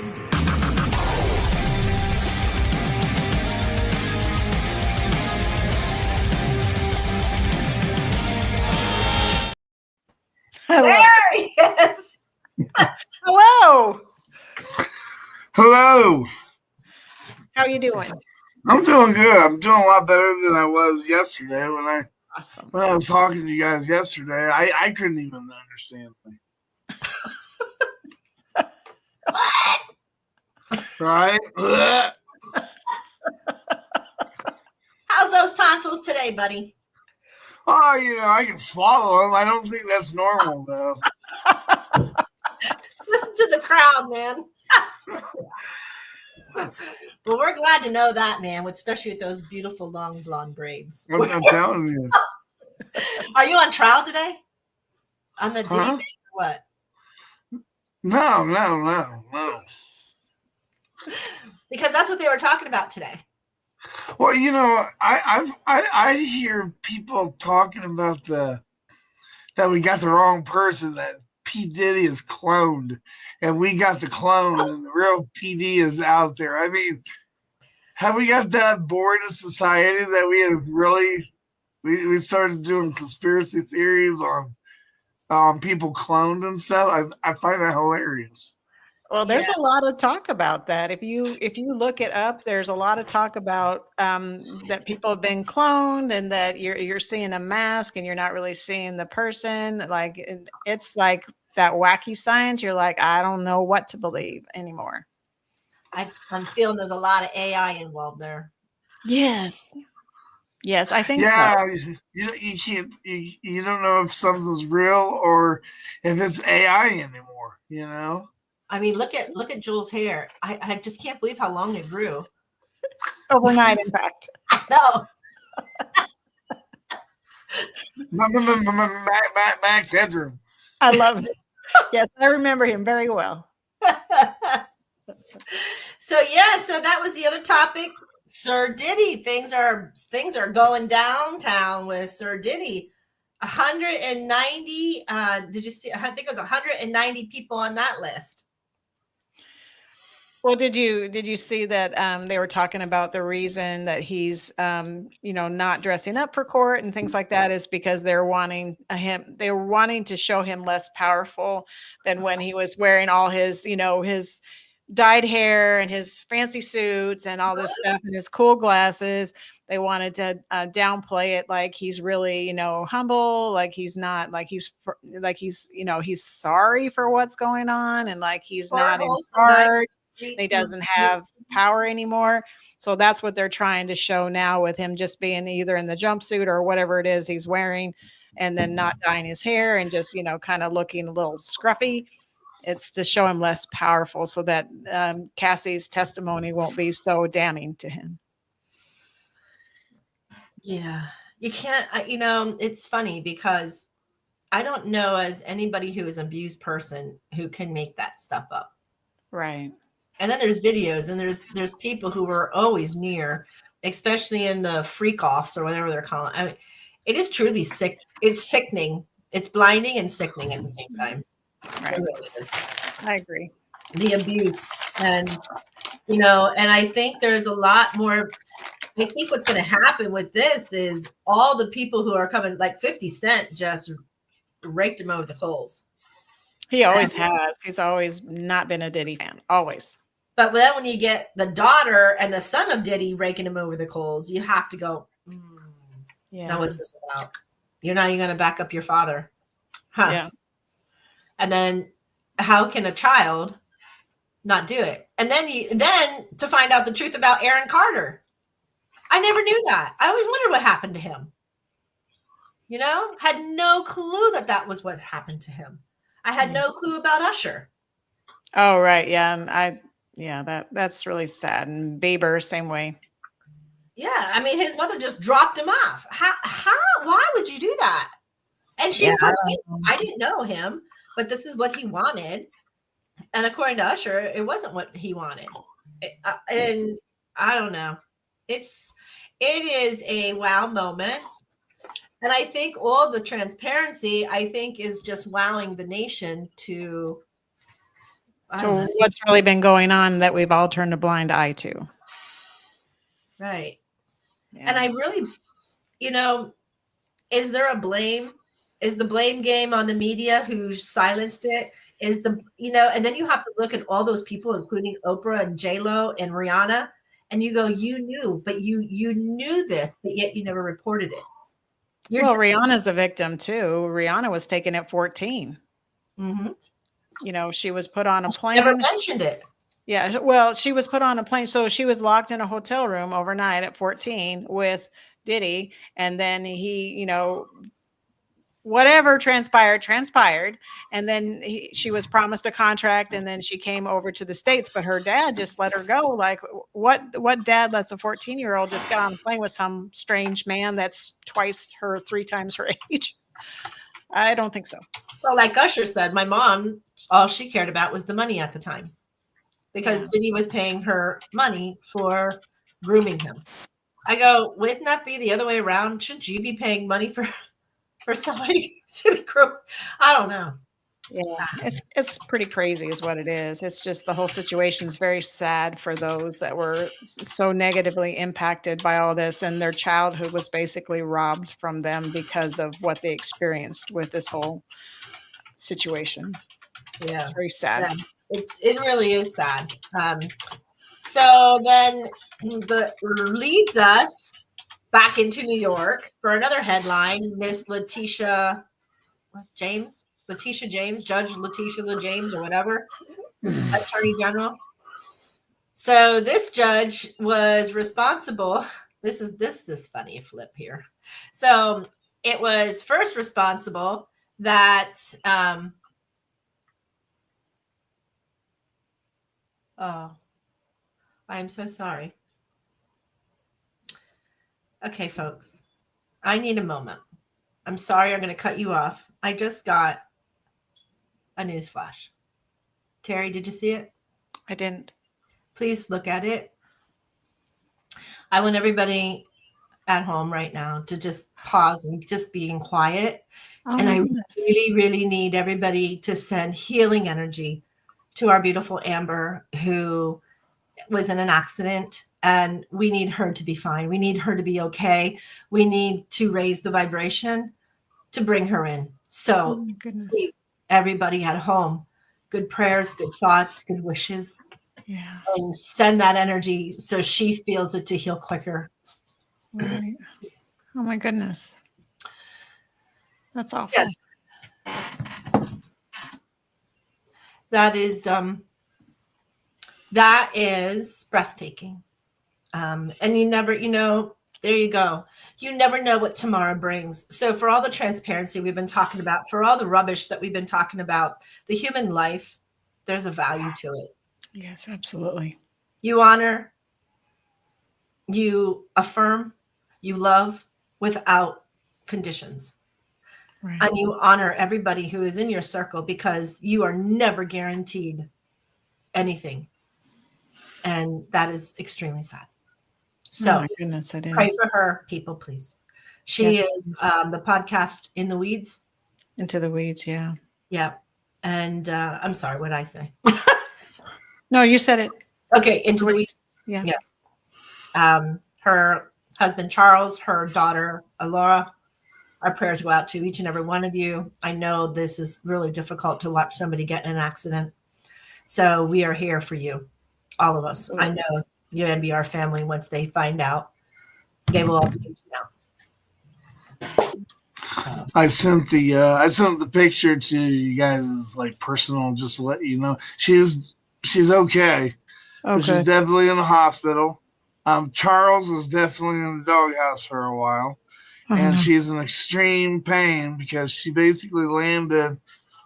There he is. Hello. Hello. How are you doing? I'm doing good. I'm doing a lot better than I was yesterday when I was talking to you guys yesterday. I couldn't even understand me. Right? How's those tonsils today, buddy? Oh, I can swallow them. I don't think that's normal, though. Listen to the crowd, man. Well, we're glad to know that, man, especially with those beautiful long blonde braids. I'm telling you. Are you on trial today? On the DD or what? No. Because that's what they were talking about today. Well, I hear people talking about that we got the wrong person, that P. Diddy is cloned, and we got the clone, and the real PD is out there. I mean, have we got that bored of society that we have really we started doing conspiracy theories on people cloned and stuff? I find that hilarious. Well, there's a lot of talk about that. If you look it up, there's a lot of talk about that people have been cloned and that you're seeing a mask and you're not really seeing the person. Like it's like that wacky science. You're like, I don't know what to believe anymore. I'm feeling there's a lot of AI involved there. Yes, I think so. You can't. You don't know if something's real or if it's AI anymore. I mean, look at Jules' hair. I just can't believe how long it grew. Overnight, in fact. I know. Max Headroom. I love it. Yes, I remember him very well. So that was the other topic. Sir Diddy, things are going downtown with Sir Diddy. 190. Did you see? I think it was 190 people on that list. Well, did you see that they were talking about the reason that he's not dressing up for court and things like that is because they were wanting to show him less powerful than when he was wearing all his his dyed hair and his fancy suits and all this stuff and his cool glasses. They wanted to downplay it, like he's really humble, like he's not, like he's he's sorry for what's going on and like he's not in charge. He doesn't have power anymore. So that's what they're trying to show now with him just being either in the jumpsuit or whatever it is he's wearing and then not dyeing his hair and just, kind of looking a little scruffy. It's to show him less powerful so that Cassie's testimony won't be so damning to him. Yeah, you can't, it's funny because I don't know as anybody who is an abused person who can make that stuff up. Right. And then there's videos, and there's people who were always near, especially in the freak offs or whatever they're calling. I mean, it is truly sick. It's sickening. It's blinding and sickening at the same time. Right. It really is. I agree. The abuse, and and I think there's a lot more. I think what's going to happen with this is all the people who are coming, like 50 Cent just raked him over the coals. He always has. He's always not been a Diddy fan. Always. But then when you get the daughter and the son of Diddy raking him over the coals, you have to go, Yeah. now what's this about? You're not even going to back up your father. Huh. Yeah. And then how can a child not do it? And then to find out the truth about Aaron Carter. I never knew that. I always wondered what happened to him. Had no clue that was what happened to him. I had no clue about Usher. Oh, right. Yeah. And that's really sad. And Bieber, same way. Yeah. I mean, his mother just dropped him off. Why would you do that? And she, I didn't know him, but this is what he wanted. And according to Usher, it wasn't what he wanted. And I don't know. It is a wow moment. And I think all the transparency, is just wowing the nation to what's really been going on that we've all turned a blind eye to. Right. Yeah. And I really, is there a blame? Is the blame game on the media who silenced it? And then you have to look at all those people, including Oprah and J-Lo and Rihanna, and you go, you knew, but you knew this, but yet you never reported it. Well, Rihanna's a victim too. Rihanna was taken at 14. Mm-hmm. She was put on a plane. Never mentioned it. Yeah. Well, she was put on a plane. So she was locked in a hotel room overnight at 14 with Diddy. And then he, whatever transpired. And then she was promised a contract, and then she came over to the States, but her dad just let her go. Like what dad lets a 14-year-old just get on a plane with some strange man that's 3 times her age? I don't think so. Well, like Usher said, my mom, all she cared about was the money at the time, because Diddy was paying her money for grooming him. I go, wouldn't that be the other way around? Shouldn't you be paying money for somebody to be groomed? I don't know. Yeah, it's pretty crazy is what it is. It's just the whole situation is very sad for those that were so negatively impacted by all this, and their childhood was basically robbed from them because of what they experienced with this whole situation. Yeah, it's very sad. Yeah. It really is sad. So then leads us back into New York for another headline. Miss Letitia James, Judge Letitia James, or whatever, Attorney General. So this judge was responsible. This is funny flip here. So it was first responsible that I'm so sorry. Okay, folks, I need a moment. I'm sorry, I'm going to cut you off. I just got a news flash. Terry, did you see it? I didn't. Please look at it. I want everybody at home right now to just pause and just being quiet. And I really, really need everybody to send healing energy to our beautiful Amber, who was in an accident, and we need her to be fine. We need her to be okay. We need to raise the vibration to bring her in. So please, everybody at home, good prayers, good thoughts, good wishes. Yeah. And send that energy so she feels it to heal quicker. Right. Oh my goodness. That's awful. Yeah. That is breathtaking. And you never, there you go. You never know what tomorrow brings. So for all the transparency we've been talking about, for all the rubbish that we've been talking about, the human life, there's a value to it. Yes, absolutely. You honor, you affirm, you love without conditions. Right. And you honor everybody who is in your circle, because you are never guaranteed anything. And that is extremely sad. Oh So my goodness, it pray is. for her, people, please. She Yes, is yes. the podcast In the Weeds. Into the weeds, yeah. Yeah. And I'm sorry, what did I say? No, you said it. Okay, Into the Weeds. Yeah. Her husband, Charles, her daughter, Alora. Our prayers go out to each and every one of you. I know this is really difficult to watch somebody get in an accident. So we are here for you, all of us. I know your NBR family, once they find out, they will all be reaching out. So. I sent the picture to you guys as like personal, just to let you know she's okay. But she's definitely in the hospital. Charles is definitely in the doghouse for a while, and she's in extreme pain because she basically landed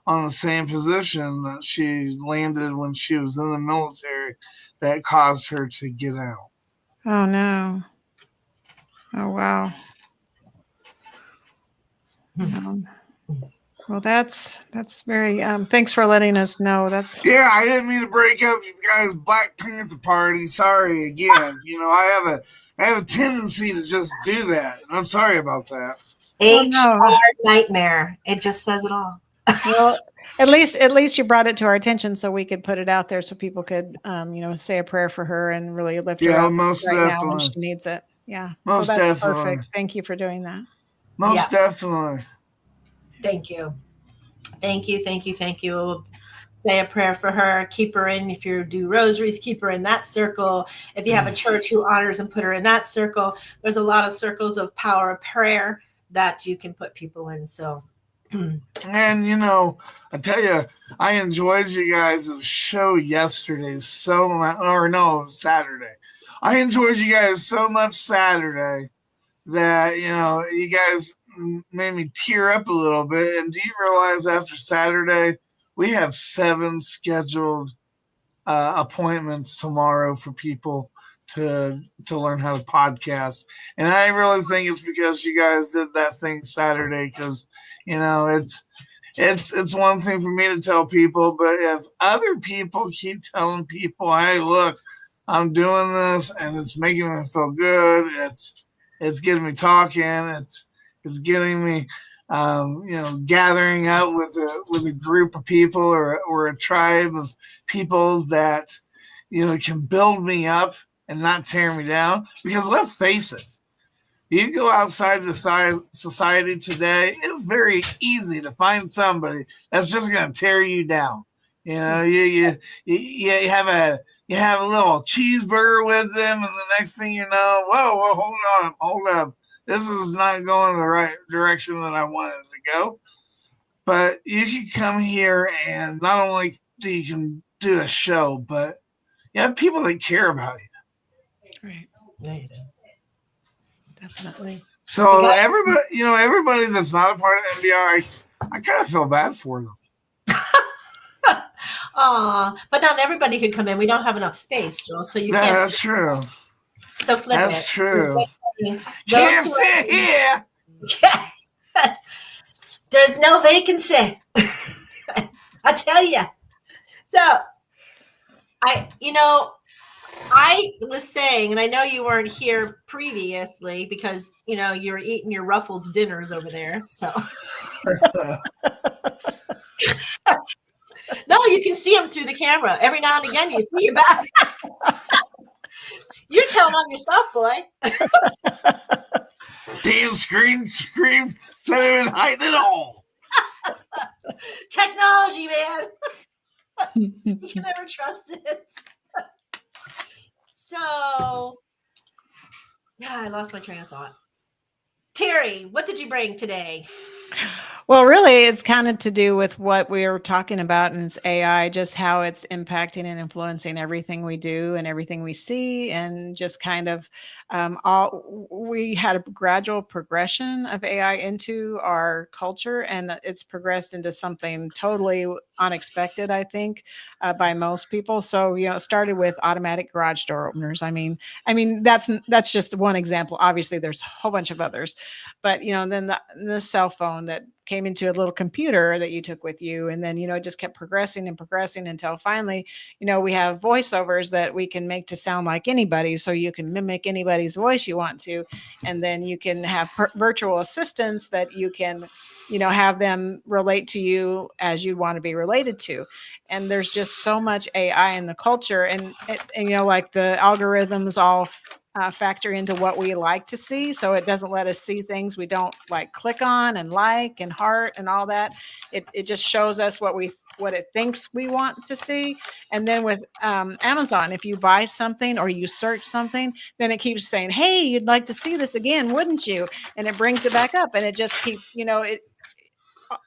on the same position that she landed when she was in the military, that caused her to get out. Oh no. Oh wow. Well, that's very. Thanks for letting us know. That's I didn't mean to break up you guys' Black Panther party. Sorry again. I have a tendency to just do that. I'm sorry about that. HR nightmare. It just says it all. Well, at least you brought it to our attention, so we could put it out there, so people could, say a prayer for her and really lift her up most right definitely. now when she needs it. Yeah, most so that's definitely. perfect. Thank you for doing that. Most definitely. Thank you. Thank you. Thank you. Thank you. Say a prayer for her. Keep her in. If you do rosaries, keep her in that circle. If you have a church who honors and put her in that circle, there's a lot of circles of power of prayer that you can put people in. So, and I tell you, I enjoyed you guys' show yesterday so much, or no, Saturday. I enjoyed you guys so much Saturday that you guys made me tear up a little bit. And do you realize after Saturday we have 7 scheduled appointments tomorrow for people to learn how to podcast? And I really think it's because you guys did that thing Saturday, because it's one thing for me to tell people, but if other people keep telling people, hey, look, I'm doing this and it's making me feel good, it's getting me talking, it's getting me gathering out with a group of people or a tribe of people that can build me up and not tear me down. Because let's face it, you go outside the society today, it's very easy to find somebody that's just going to tear you down. You have a little cheeseburger with them, and the next thing you know, whoa, hold up. This is not going the right direction that I wanted to go. But you can come here, and not only you can do a show, but you have people that care about you. Right. Yeah, you do. Definitely. So everybody that's not a part of NBR, I kind of feel bad for them. But not everybody could come in. We don't have enough space, Joel. So you can't. That's true. So flip it. That's true. Can't sit here. There's no vacancy. I tell you. So I was saying, and I know you weren't here previously because you're eating your Ruffles dinners over there. So no, you can see them through the camera. Every now and again, you see your back. You're telling on yourself, boy. Damn screen, center and hide it all. Technology, man. You can never trust it. So, I lost my train of thought. Terri, what did you bring today? Well, really, it's kind of to do with what we were talking about, and it's AI, just how it's impacting and influencing everything we do and everything we see, and just kind of we had a gradual progression of AI into our culture, and it's progressed into something totally unexpected, I think, by most people. So, it started with automatic garage door openers. I mean, that's just one example. Obviously, there's a whole bunch of others, but then the cell phone that came into a little computer that you took with you. And then, it just kept progressing and progressing until finally, we have voiceovers that we can make to sound like anybody. So you can mimic anybody's voice you want to. And then you can have virtual assistants that you can, have them relate to you as you want to be related to. And there's just so much AI in the culture, and like the algorithms all factor into what we like to see. So it doesn't let us see things we don't like click on and like and heart and all that. It just shows us what it thinks we want to see. And then with Amazon, if you buy something or you search something, then it keeps saying, hey, you'd like to see this again, wouldn't you? And it brings it back up, and it just keeps,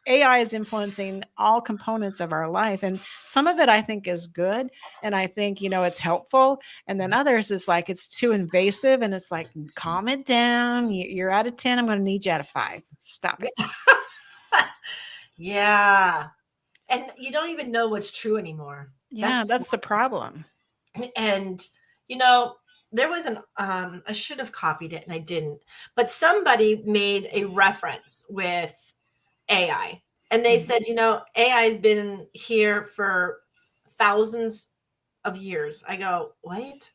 AI is influencing all components of our life. And some of it I think is good. And I think, it's helpful. And then others is like, it's too invasive. And it's like, calm it down. You're out of 10. I'm going to need you out of 5. Stop it. Yeah. And you don't even know what's true anymore. Yeah, that's the problem. And, there was I should have copied it and I didn't, but somebody made a reference with AI. And they said, AI has been here for thousands of years. I go, what?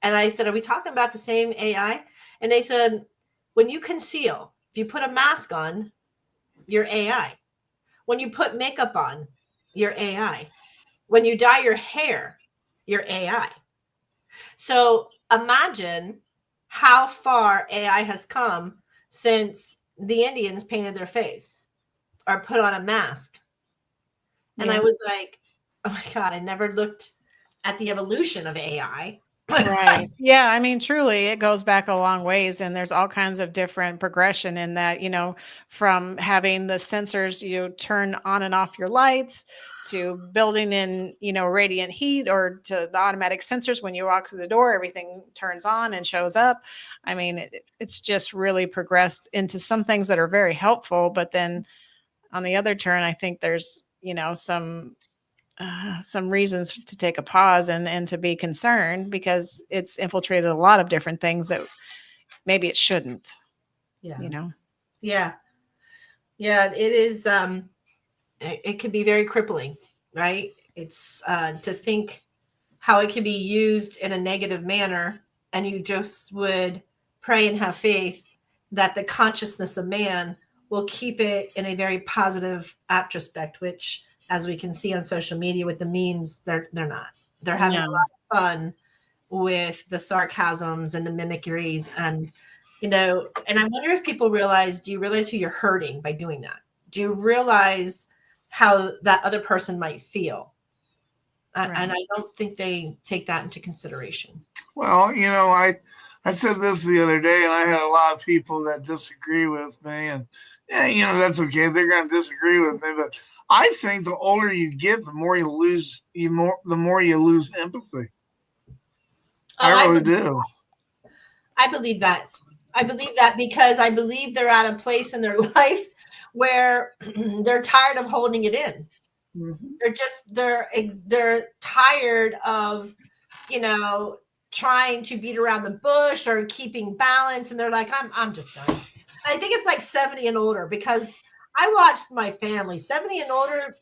And I said, are we talking about the same AI? And they said, when you conceal, if you put a mask on, you're AI. When you put makeup on, you're AI. When you dye your hair, you're AI. So imagine how far AI has come since the Indians painted their face or put on a mask. And I was like, oh my God, I never looked at the evolution of AI. Right. Yeah. I mean, truly, it goes back a long ways, and there's all kinds of different progression in that, from having the sensors, turn on and off your lights, to building in, radiant heat, or to the automatic sensors when you walk through the door, everything turns on and shows up. I mean, it's just really progressed into some things that are very helpful. But then on the other turn, I think there's, some reasons to take a pause and to be concerned, because it's infiltrated a lot of different things that maybe it shouldn't. Yeah. Yeah. It is. It can be very crippling, right? It's to think how it can be used in a negative manner, and you just would pray and have faith that the consciousness of man will keep it in a very positive aspect, which, as we can see on social media with the memes, they're not. They're having a lot of fun with the sarcasms and the mimicries, and and I wonder if people realize, do you realize who you're hurting by doing that? Do you realize how that other person might feel? Right. And I don't think they take that into consideration. Well, I said this the other day, and I had a lot of people that disagree with me, and yeah, that's okay. They're going to disagree with me, but I think the older you get, the more you lose empathy. I really do. I believe that. I believe that because I believe they're at a place in their life where they're tired of holding it in. Mm-hmm. They're tired of, trying to beat around the bush or keeping balance, and they're like, I'm just done. I think it's like 70 and older, because I watched my family 70 and older.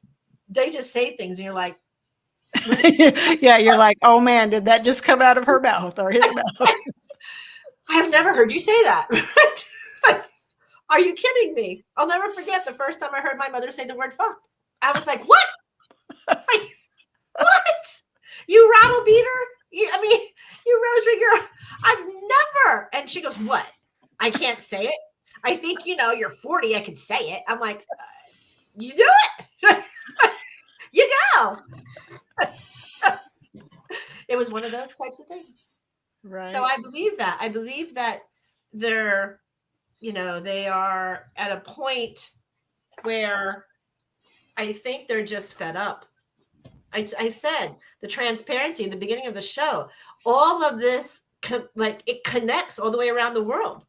They just say things, and you're like, yeah, you're like, oh man, did that just come out of her mouth or his mouth? I've never heard you say that. Are you kidding me? I'll never forget the first time I heard my mother say the word fuck. I was like, what? Like, what? You rattle beater? You rosary girl? I've never. And she goes, what? I can't say it. I think, you're 40. I could say it. I'm like, you do it. You go. It was one of those types of things. Right. So I believe that. I believe that they're, they are at a point where I think they're just fed up. I said the transparency in the beginning of the show, all of this, it connects all the way around the world.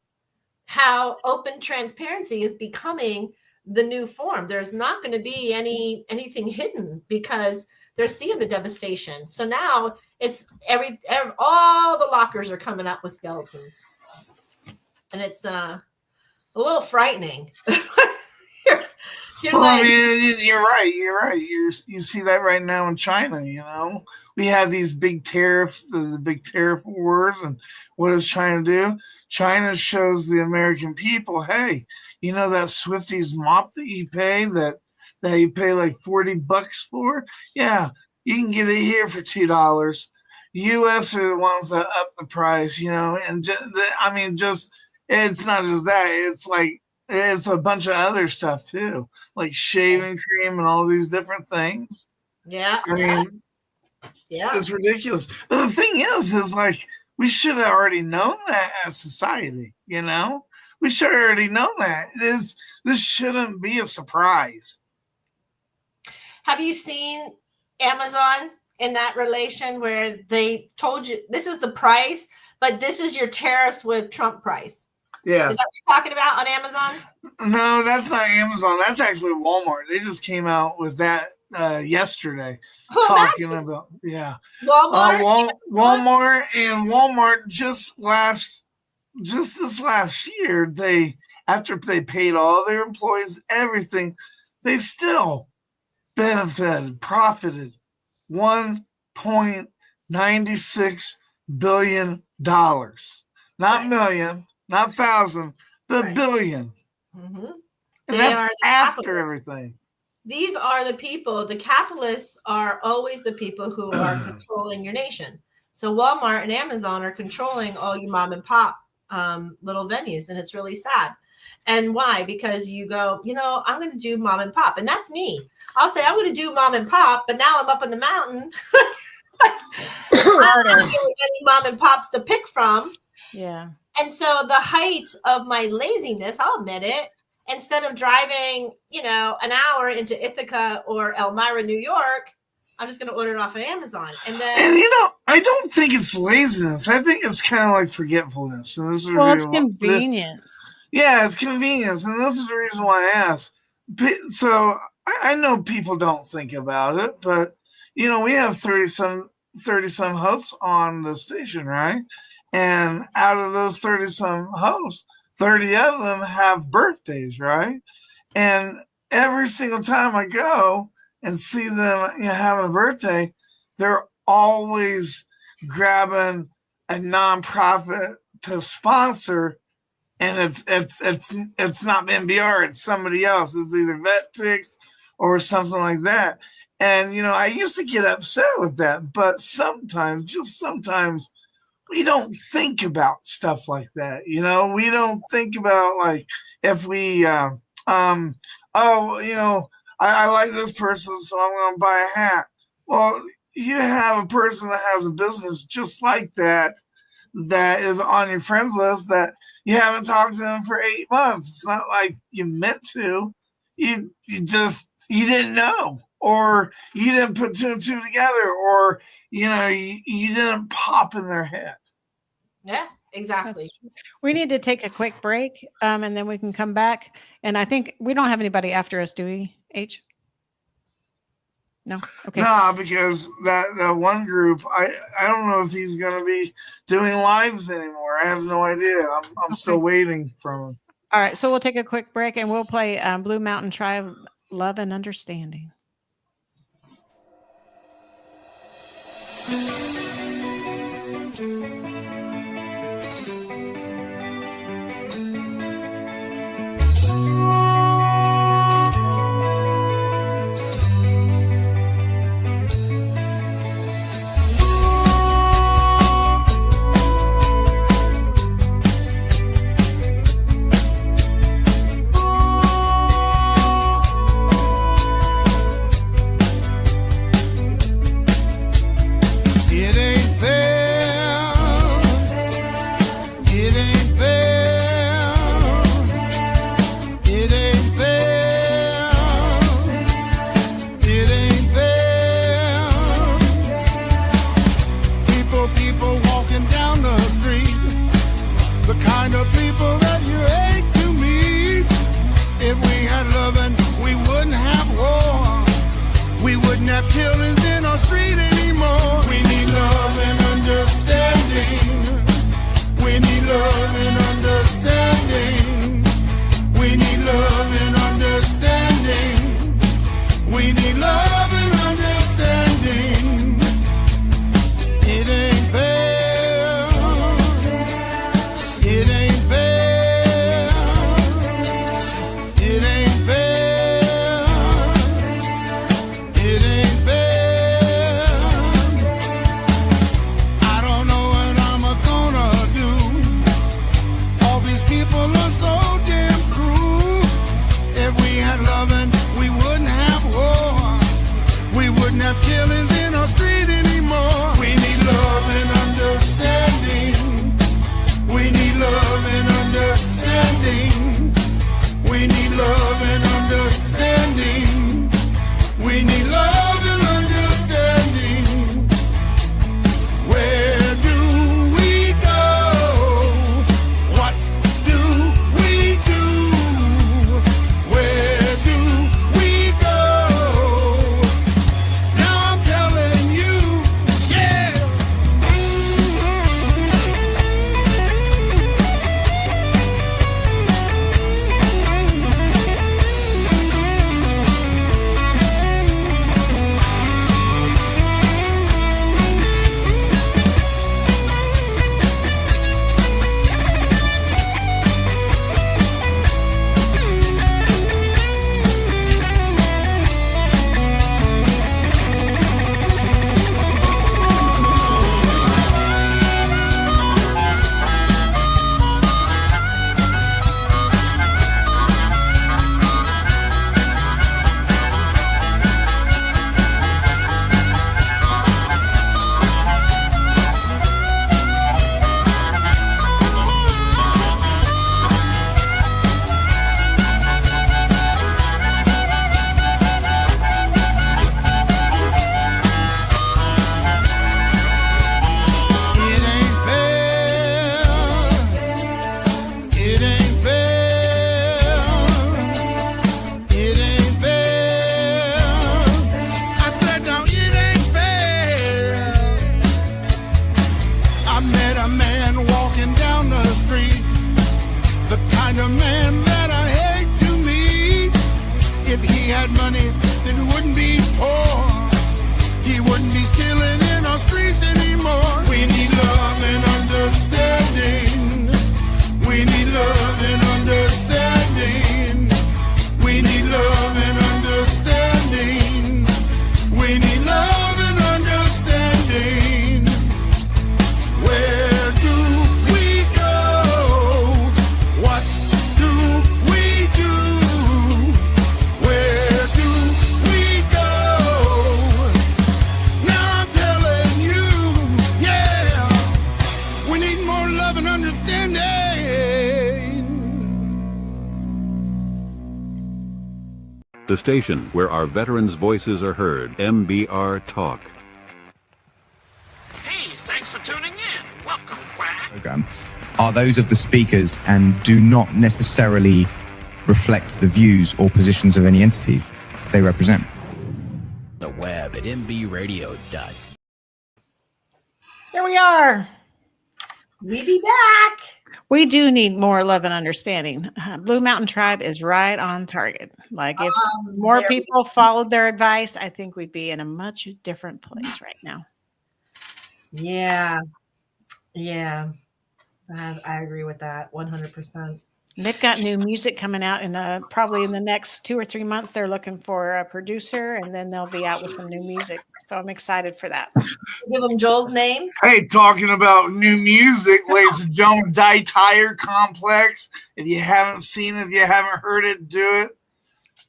How open transparency is becoming the new form. There's not going to be anything hidden, because they're seeing the devastation. So now it's all the lockers are coming up with skeletons, and it's a little frightening. You're Well, I like, mean, you're right. You're right. You see that right now in China. You know, we have these the big tariff wars, and what does China do? China shows the American people, hey, you know that Swifties mop that you pay that you pay like $40 for? Yeah, you can get it here for $2. U.S. are the ones that up the price, you know, and I mean, just it's not just that. It's like it's a bunch of other stuff too, like shaving cream and all these different things. yeah, I mean, yeah. it's ridiculous. But the thing is like we should have already known that as society. You know, we should have already known that. This shouldn't be a surprise. Have you seen Amazon in that relation where they told you this is the price, but this is your tariffs with Trump price? Yeah. Is that what you're talking about on Amazon? No, that's not Amazon. That's actually Walmart. They just came out with that yesterday, talking about Walmart. Walmart just this last year, after they paid all their employees everything, they still profited $1.96 billion. Not million, not thousand, but billion. Mm-hmm. And that's after everything. These are the people, the capitalists are always the people who are controlling your nation. So Walmart and Amazon are controlling all your mom and pop little venues. And it's really sad. And why? Because you go, you know, I'm going to do mom and pop. And that's me. I'll say I'm going to do mom and pop, but now I'm up in the mountain. I don't have any mom and pops to pick from. Yeah. And so the height of my laziness, I'll admit it, instead of driving, you know, an hour into Ithaca or Elmira, New York, I'm just going to order it off of Amazon. And you know, I don't think it's laziness. I think it's kind of like forgetfulness. And this is it's convenience. Yeah, it's convenience. And this is the reason why I asked. So I know people don't think about it, but, you know, we have 30-some hosts on the station, right? And out of those 30-some hosts, 30 of them have birthdays, right? And every single time I go and see them, you know, having a birthday, they're always grabbing a nonprofit to sponsor, and it's not NBR, it's somebody else. It's either VetTix or something like that. And you know, I used to get upset with that, but sometimes, just sometimes, we don't think about stuff like that. You know, we don't think about like if we, oh, you know, I like this person, so I'm going to buy a hat. Well, you have a person that has a business just like that is on your friends list that you haven't talked to them for 8 months. It's not like you meant to. You didn't know, or you didn't put two and two together, or you know, you didn't pop in their head. Yeah, exactly. We need to take a quick break, and then we can come back. And I think we don't have anybody after us, do we, H? No? Okay. No, because that one group, I don't know if he's going to be doing lives anymore. I have no idea. I'm still waiting from him. All right, so we'll take a quick break, and we'll play Blue Mountain Tribe, Love and Understanding. It ain't fair The station where our veterans' voices are heard. MBR Talk. Hey, thanks for tuning in. Welcome, Quack. Program are those of the speakers and do not necessarily reflect the views or positions of any entities they represent. The web at mbradio.com. Here we are. We be back. We do need more love and understanding. Blue Mountain Tribe is right on target. Like if more people followed their advice, I think we'd be in a much different place right now. Yeah. Yeah. I agree with that 100%. They've got new music coming out in probably in the next 2 or 3 months. They're looking for a producer, and then they'll be out with some new music. So I'm excited for that. Give them Joel's name. Hey, talking about new music, ladies and gentlemen, Die Tire Complex. If you haven't seen it, if you haven't heard it, do it.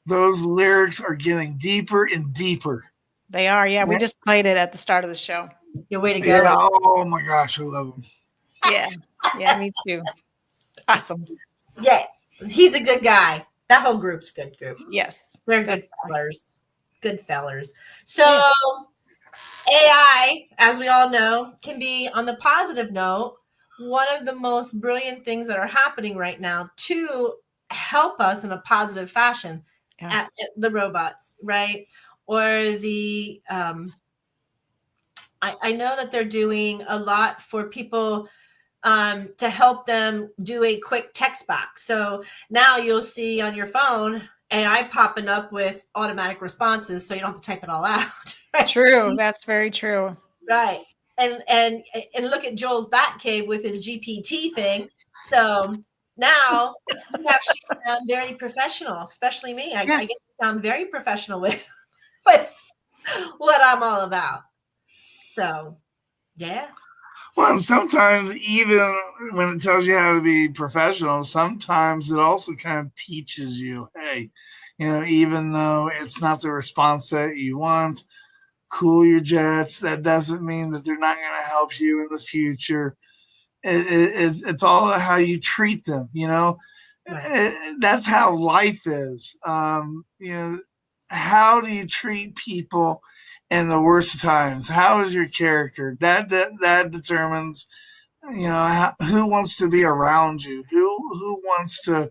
Those lyrics are getting deeper and deeper. They are, yeah. We just played it at the start of the show. Good way to go. Yeah, oh my gosh, I love them. Yeah, me too. Awesome. Yeah, he's a good guy. That whole group's a good group. Yes. They're good fellers. Good fellers. So AI, as we all know, can be, on the positive note, one of the most brilliant things that are happening right now to help us in a positive fashion at the robots, right? Or the I know that they're doing a lot for people to help them do a quick text box. So now you'll see on your phone AI popping up with automatic responses, so you don't have to type it all out. Right? True, that's very true. Right, and look at Joel's Batcave with his GPT thing. So now you actually sound very professional, especially me. I get to sound very professional with what I'm all about. So, yeah. Well, sometimes even when it tells you how to be professional, sometimes it also kind of teaches you, hey, even though it's not the response that you want, cool your jets. That doesn't mean that they're not going to help you in the future. It's all how you treat them, Right. That's how life is. How do you treat people in the worst times? How is your character? That determines, who wants to be around you, who wants to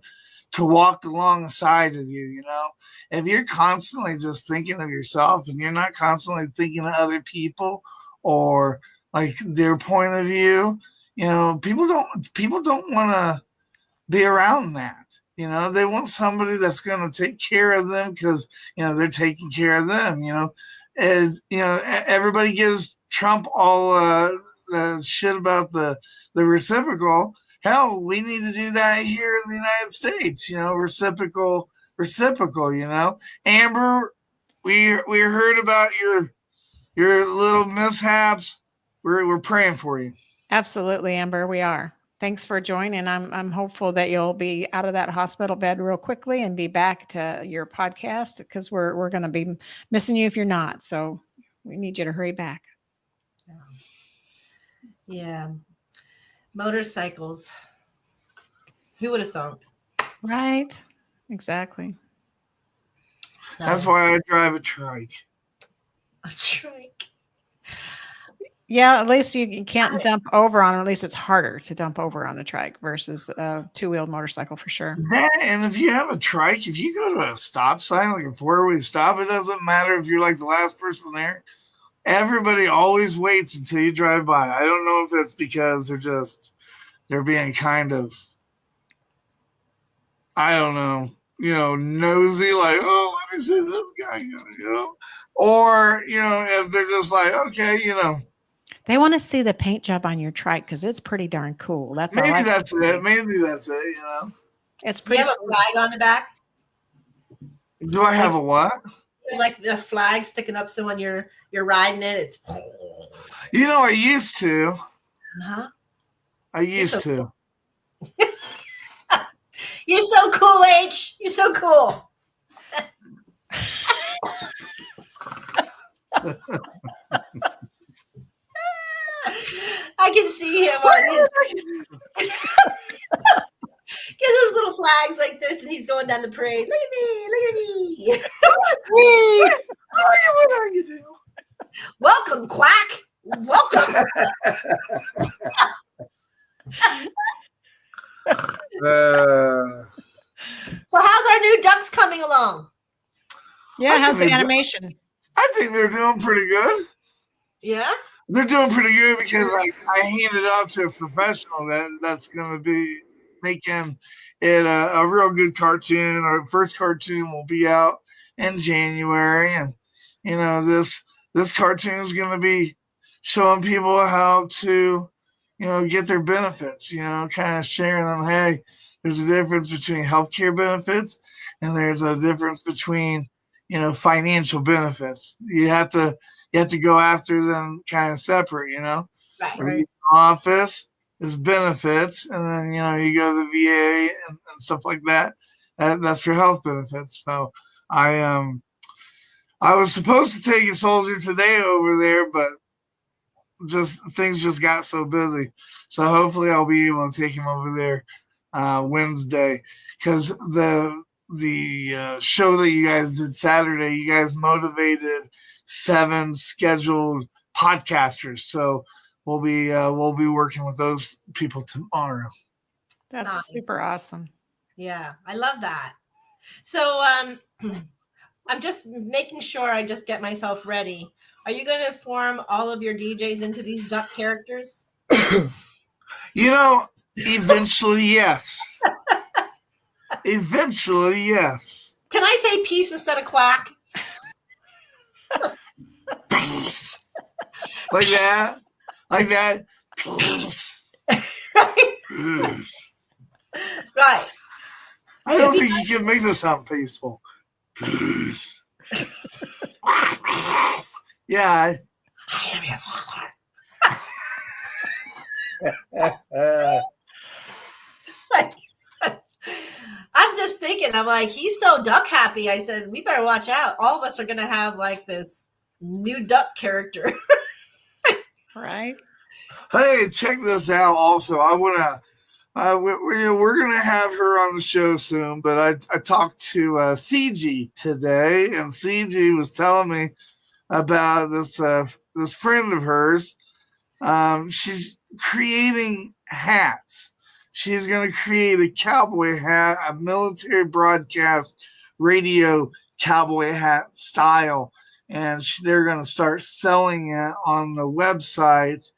walk alongside of you. If you're constantly just thinking of yourself and you're not constantly thinking of other people or like their point of view, people don't want to be around that. They want somebody that's going to take care of them because they're taking care of them. Everybody gives Trump all the shit about the reciprocal. Hell, we need to do that here in the United States. Reciprocal. Amber, we heard about your little mishaps. We're praying for you. Absolutely, Amber, we are. Thanks for joining. I'm hopeful that you'll be out of that hospital bed real quickly and be back to your podcast, because we're going to be missing you if you're not. So we need you to hurry back. Yeah. Motorcycles. Who would have thought? Right. Exactly. So, that's why I drive a trike. A trike. Yeah, at least you can't dump over on it. At least it's harder to dump over on a trike versus a two-wheeled motorcycle for sure. And if you have a trike, if you go to a stop sign, like a four-way stop, it doesn't matter if you're like the last person there. Everybody always waits until you drive by. I don't know if it's because they're being kind of, I don't know, nosy, like, oh, let me see this guy gonna go. Or, if they're just like, okay, They want to see the paint job on your trike because it's pretty darn cool. That's maybe all that's it. Maybe that's it. It's Do you pretty. have a flag on the back? Do I have a what? Like the flag sticking up, so when you're riding it, it's. I used to. Uh-huh. I used to. You're so cool, H. You're so cool. I can see him on his, get his little flags like this, and he's going down the parade. Look at me! Look at me! What are you doing? Welcome, Quack. Welcome. So, how's our new ducks coming along? Yeah, how's the animation? I think they're doing pretty good. Yeah, they're doing pretty good because I handed out to a professional that's going to be making it a real good cartoon. Our first cartoon will be out in January, and this cartoon is going to be showing people how to get their benefits. Kind of sharing them. Hey, there's a difference between healthcare benefits, and there's a difference between financial benefits. You have to go after them kind of separate, right. Office is benefits, and then you go to the VA and stuff like that. That's for health benefits. So I was supposed to take a soldier today over there, but things just got so busy. So hopefully I'll be able to take him over there Wednesday, because the show that you guys did Saturday, you guys motivated 7 scheduled podcasters. So we'll be working with those people tomorrow. That's super awesome. Yeah, I love that. So I'm just making sure I just get myself ready. Are you going to form all of your DJs into these duck characters? Eventually, yes. Eventually, yes. Can I say peace instead of quack? Peace. Like that. Like that. Peace. Peace. Right. I don't think you can make this sound peaceful. Peace. Yeah. I am your father. I'm just thinking, I'm like, he's so duck happy. I said, we better watch out. All of us are going to have like this new duck character. Right. Hey, check this out. Also, I want to, we're going to have her on the show soon, but I talked to CG today, and CG was telling me about this friend of hers. She's creating hats. She's going to create a cowboy hat, a military broadcast radio cowboy hat style, and they're going to start selling it on the website,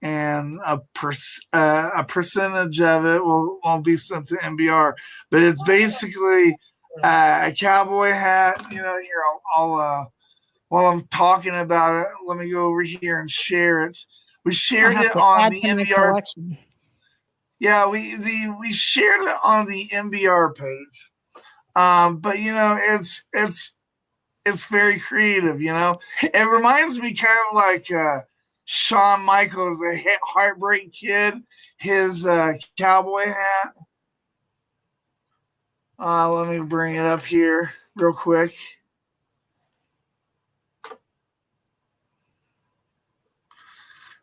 and a percentage of it will be sent to MBR. But it's basically a cowboy hat. Here, I'll while I'm talking about it, let me go over here and share it. We shared it on the MBR. Yeah, we shared it on the MBR page. But it's very creative. It reminds me kind of like Shawn Michaels, the Heartbreak Kid, his cowboy hat. Let me bring it up here real quick.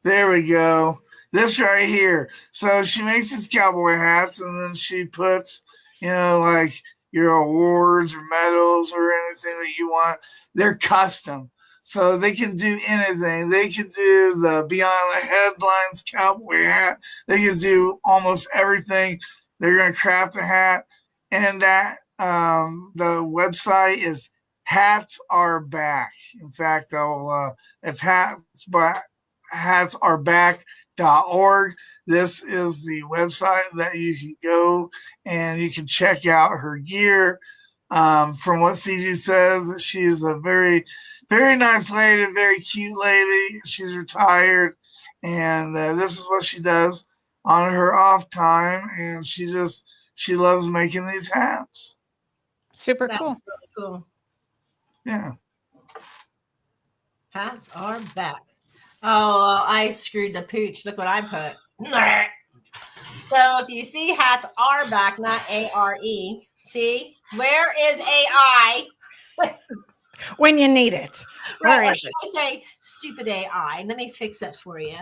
There we go. This right here. So she makes these cowboy hats, and then she puts, like your awards or medals or anything that you want. They're custom. So they can do anything. They can do the Beyond the Headlines cowboy hat. They can do almost everything. They're going to craft a hat. And that the website is Hats Are Back. In fact, it's hatsareback.org. This is the website that you can go and you can check out her gear. From what CG says, she's a very, very nice lady, very cute lady. She's retired, and this is what she does on her off time, and she loves making these hats. Super cool. Really cool. Yeah. Hats are back. Oh, I screwed the pooch. Look what I put. So if you see hats are back, not ARE. See? Where is AI? When you need it. Right. Or should I say stupid AI? Let me fix that for you.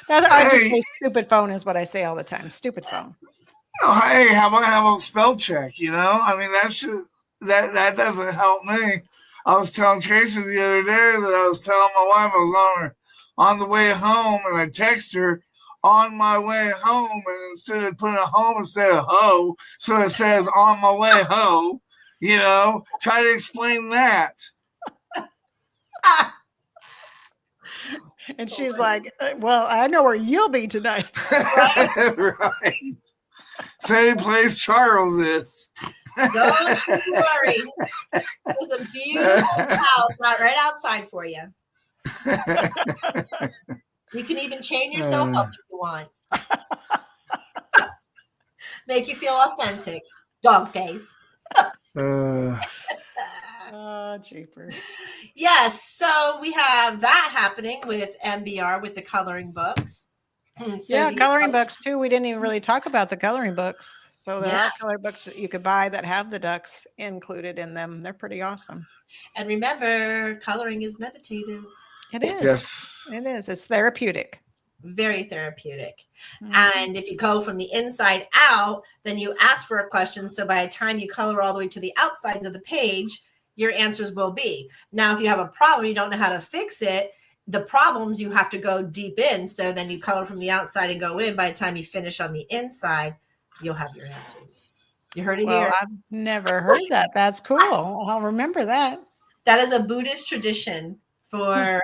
I just say stupid phone is what I say all the time. Stupid phone. Oh, hey, how about spell check? You know, I mean that doesn't help me. I was telling Tracy the other day that I was telling my wife I was on the way home, and I text her on my way home, and instead of putting a home instead of ho, so it says on my way ho. You know, try to explain that. And she's like, well, I know where you'll be tonight. Right. Same place Charles is. Don't you worry. There's a beautiful house right outside for you. You can even chain yourself up if you want. Make you feel authentic. Dog face. Jeepers. Yes, so we have that happening with MBR with the coloring books. So Yeah, coloring books too. We didn't even really talk about the coloring books. So there are coloring books that you could buy that have the ducks included in them. They're pretty awesome. And remember, coloring is meditative. It is. Yes. It is. It's therapeutic. Very therapeutic. And if you go from the inside out, then you ask for a question. So by the time you color all the way to the outsides of the page, your answers will be. Now, if you have a problem, you don't know how to fix it, the problems you have to go deep in. So then you color from the outside and go in. By the time you finish on the inside, you'll have your answers. You heard it here. I've never heard that. That's cool. I'll remember that. That is a Buddhist tradition for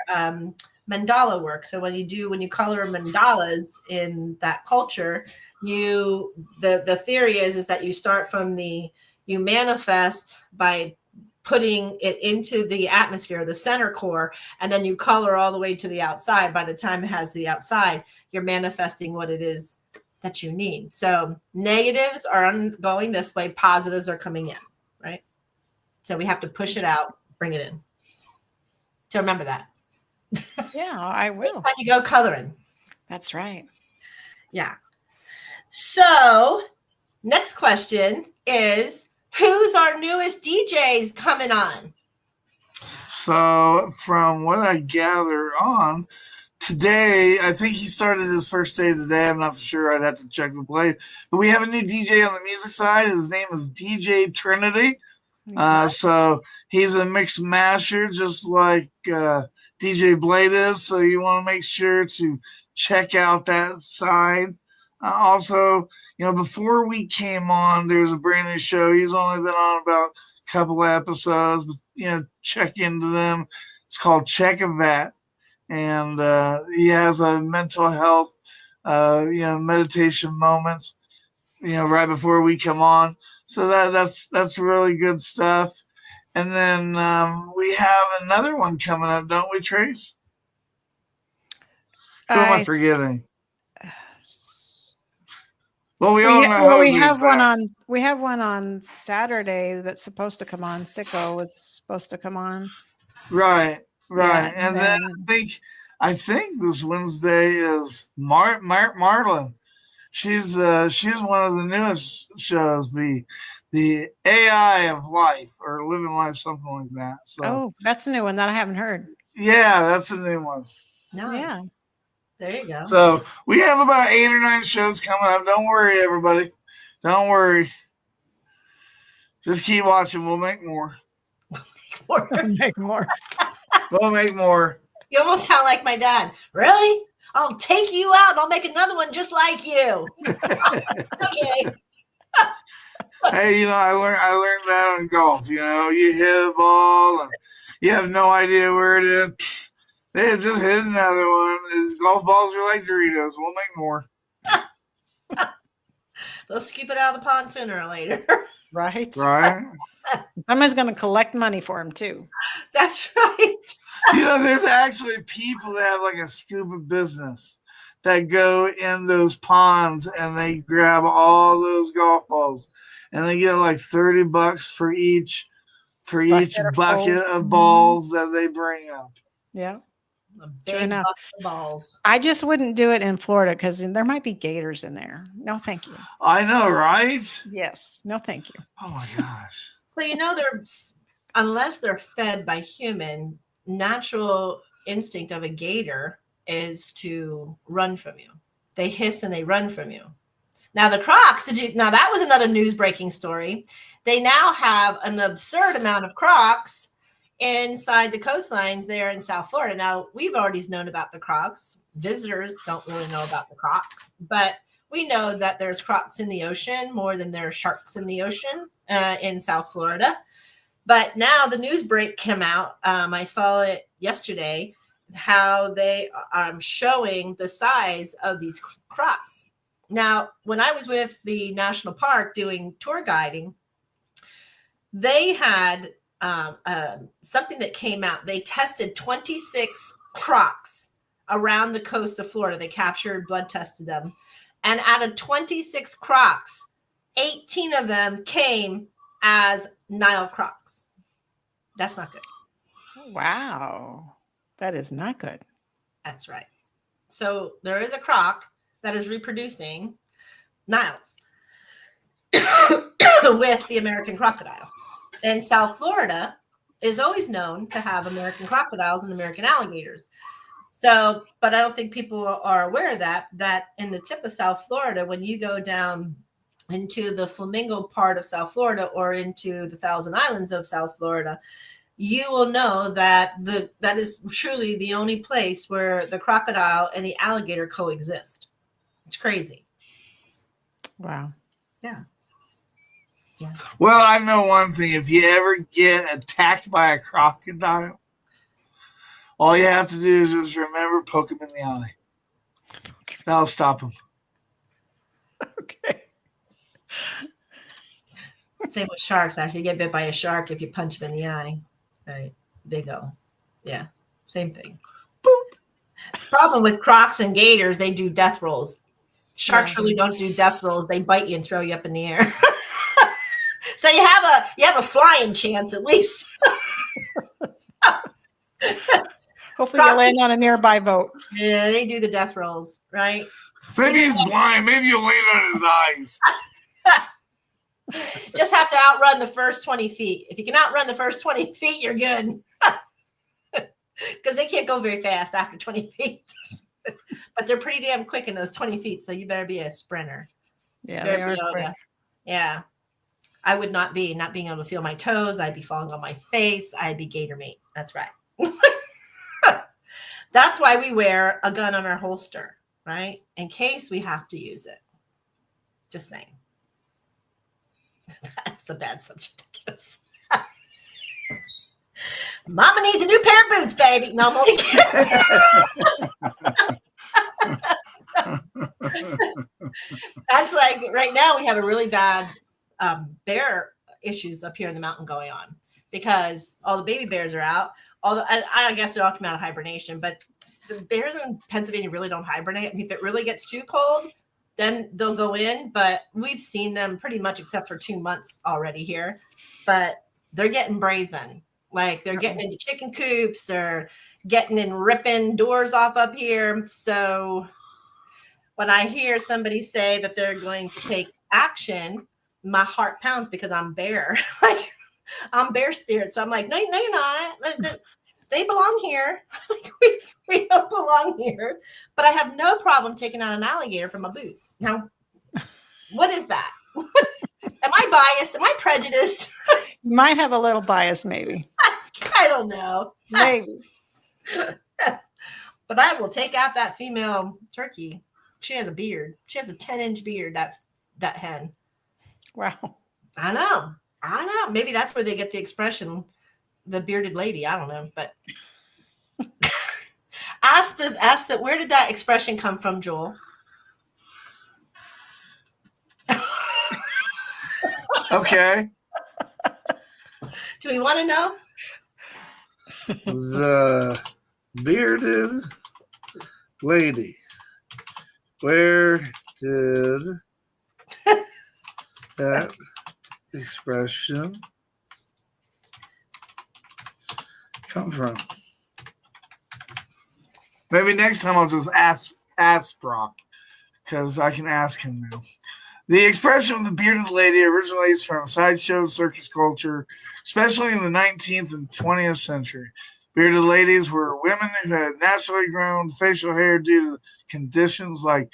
mandala work. So when you color mandalas in that culture, the theory is that you start from you manifest by putting it into the atmosphere, the center core, and then you color all the way to the outside. By the time it has the outside, you're manifesting what it is that you need. So negatives are going this way, positives are coming in, right? So we have to push it out, bring it in. So remember that. Yeah, I will. When you go coloring. That's right. Yeah. So next question is, who's our newest DJs coming on? So from what I gather on today, I think he started his first day today. I'm not for sure. I'd have to check the play. But we have a new DJ on the music side. His name is DJ Trinity. So he's a mix masher, just like DJ Blade is. So you want to make sure to check out that side. Also, before we came on, there's a brand new show. He's only been on about a couple of episodes, but, check into them. It's called Check a Vet. And he has a mental health, meditation moments, right before we come on. So that's really good stuff. And then we have another one coming up, don't we, Trace? Who am I forgetting? Well, we have one on. We have one on Saturday that's supposed to come on. Sicko was supposed to come on. Right. Yeah, and then I think this Wednesday is Marlin. She's one of the newest shows, the AI of life or living life, something like that. So that's a new one that I haven't heard. Yeah, that's a new one. Nice. Yeah. There you go. So we have about 8 or 9 shows coming up. Don't worry, everybody. Don't worry. Just keep watching. We'll make more. Make more. We'll make more. You almost sound like my dad. Really? I'll take you out. I'll make another one just like you. Okay. Hey, I learned that on golf. You hit a ball and you have no idea where it is. They just hit another one. Golf balls are like Doritos. We'll make more. They'll scoop it out of the pond sooner or later. Right. Somebody's going to collect money for them too. That's right. There's actually people that have like a scuba business that go in those ponds and they grab all those golf balls and they get like $30 for each bucket of balls that they bring up. Yeah. True enough. Balls. I just wouldn't do it in Florida because there might be gators in there. No, thank you. I know, right? Yes. No, thank you. Oh my gosh. So unless they're fed by human, natural instinct of a gator is to run from you. They hiss and they run from you. Now the Crocs, now that was another news breaking story. They now have an absurd amount of Crocs inside the coastlines there in South Florida. Now we've already known about the Crocs. Visitors don't really know about the Crocs, but we know that there's Crocs in the ocean more than there are sharks in the ocean in South Florida. But now the news break came out. I saw it yesterday, how they are showing the size of these Crocs. Now, when I was with the national park doing tour guiding, they had something that came out. They tested 26 Crocs around the coast of Florida. They captured, blood tested them. And out of 26 Crocs, 18 of them came as Nile Crocs. That's not good. Wow. That is not good. That's right. So there is a Croc that is reproducing Niles with the American crocodile. And South Florida is always known to have American crocodiles and American alligators. So, but I don't think people are aware of that in the tip of South Florida, when you go down into the Flamingo part of South Florida or into the Thousand Islands of South Florida, you will know that that is truly the only place where the crocodile and the alligator coexist. It's crazy. Wow. Yeah. Yeah. Well, I know one thing. If you ever get attacked by a crocodile, all you have to do is just remember, poke him in the eye. That'll stop him. Okay. Same with sharks. Actually, you get bit by a shark if you punch them in the eye. Right. They go. Yeah. Same thing. Boop. Problem with Crocs and gators, they do death rolls. Sharks really don't do death rolls. They bite you and throw you up in the air. So you have a flying chance at least. Hopefully you'll land on a nearby boat. Yeah, they do the death rolls, right? Maybe he's blind. Maybe you'll land on his eyes. Just have to outrun the first 20 feet. If you can outrun the first 20 feet, you're good. Because they can't go very fast after 20 feet. But they're pretty damn quick in those 20 feet, so you better be a sprinter. Yeah, they are quick. Yeah. I would not being able to feel my toes. I'd be falling on my face. I'd be gator meat. That's right. That's why we wear a gun on our holster, right? In case we have to use it. Just saying. That's a bad subject, I guess. Mama needs a new pair of boots, baby. No, I'm only kidding. That's like right now we have a really bad bear issues up here in the mountain going on because all the baby bears are out. I guess they all come out of hibernation, but the bears in Pennsylvania really don't hibernate. I mean, if it really gets too cold, then they'll go in. But we've seen them pretty much except for 2 months already here. But they're getting brazen. Like they're getting into chicken coops. They're getting and ripping doors off up here. So when I hear somebody say that they're going to take action, my heart pounds because I'm bear. Like I'm bear spirit. So I'm like, no, you're not. They belong here. we don't belong here. But I have no problem taking out an alligator from my boots. Now, what is that? Am I biased? Am I prejudiced? You might have a little bias, maybe. I don't know. Maybe. But I will take out that female turkey. She has a beard. She has a 10-inch beard, that hen. Wow. I know. Maybe that's where they get the expression, the bearded lady. I don't know, but ask the where did that expression come from, Joel? Okay. Do we want to know? The bearded lady. Where did that expression come from? Maybe next time I'll just ask Brock, because I can ask him now. The expression of the bearded lady originates from sideshow circus culture, especially in the 19th and 20th century. Bearded ladies were women who had naturally grown facial hair due to conditions like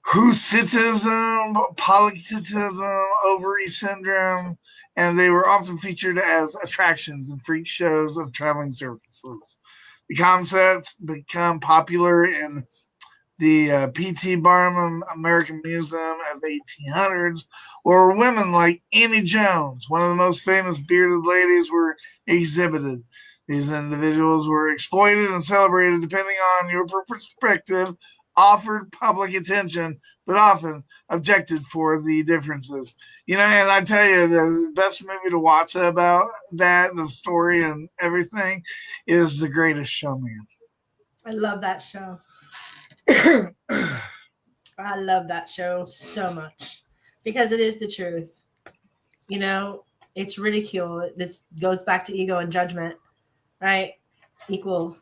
Husitism, polyctism, ovary syndrome, and they were often featured as attractions and freak shows of traveling circuses. The concepts become popular in the P.T. Barnum American Museum of the 1800s, where women like Annie Jones, one of the most famous bearded ladies, were exhibited. These individuals were exploited and celebrated depending on your perspective, offered public attention, but often objected for the differences. And I tell you, the best movie to watch about that, the story and everything, is The Greatest Showman. I love that show. I love that show so much because it is the truth. It's ridicule. It goes back to ego and judgment, right? Equal.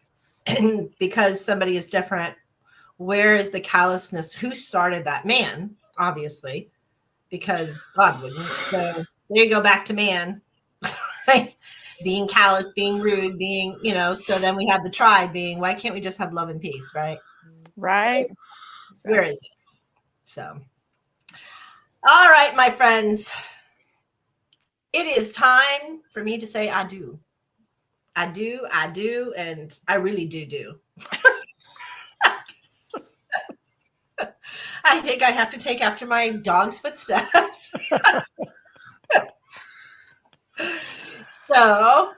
Because somebody is different. Where is the callousness? Who started that? Man, obviously, because God wouldn't. So there you go, back to man, right? Being callous, being rude, being, so then we have the tribe being, why can't we just have love and peace, right? Right. Where is it? So, all right, my friends, it is time for me to say I do. I do, and I really do. I think I have to take after my dog's footsteps. So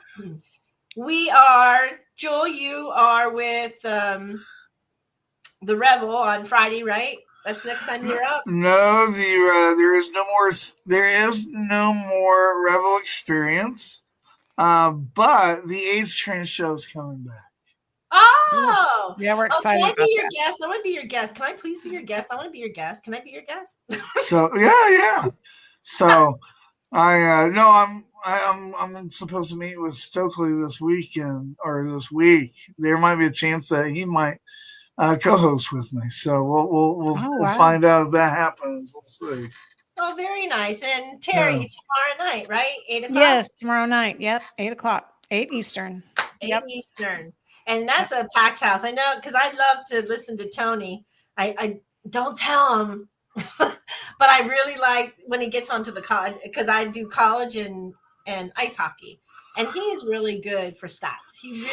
we are, Joel, you are with the Revel on Friday, right? That's next time you're up. No, there is no more. There is no more Revel Experience, but the AIDS Train show is coming back. Oh, yeah, we're excited. Can I be your guest? I want to be your guest. Can I please be your guest? I want to be your guest. Can I be your guest? So yeah. So I'm supposed to meet with Stokely this weekend or this week. There might be a chance that he might co-host with me. So we'll find out if that happens. We'll see. Oh, very nice. And Terri, tomorrow night, right? 8 o'clock? Yes, tomorrow night. Yep, 8 o'clock, 8 Eastern. 8 Eastern. And that's a packed house. I know, because I love to listen to Tony. I don't tell him, but I really like when he gets onto the college, because I do college and ice hockey. And he's really good for stats. He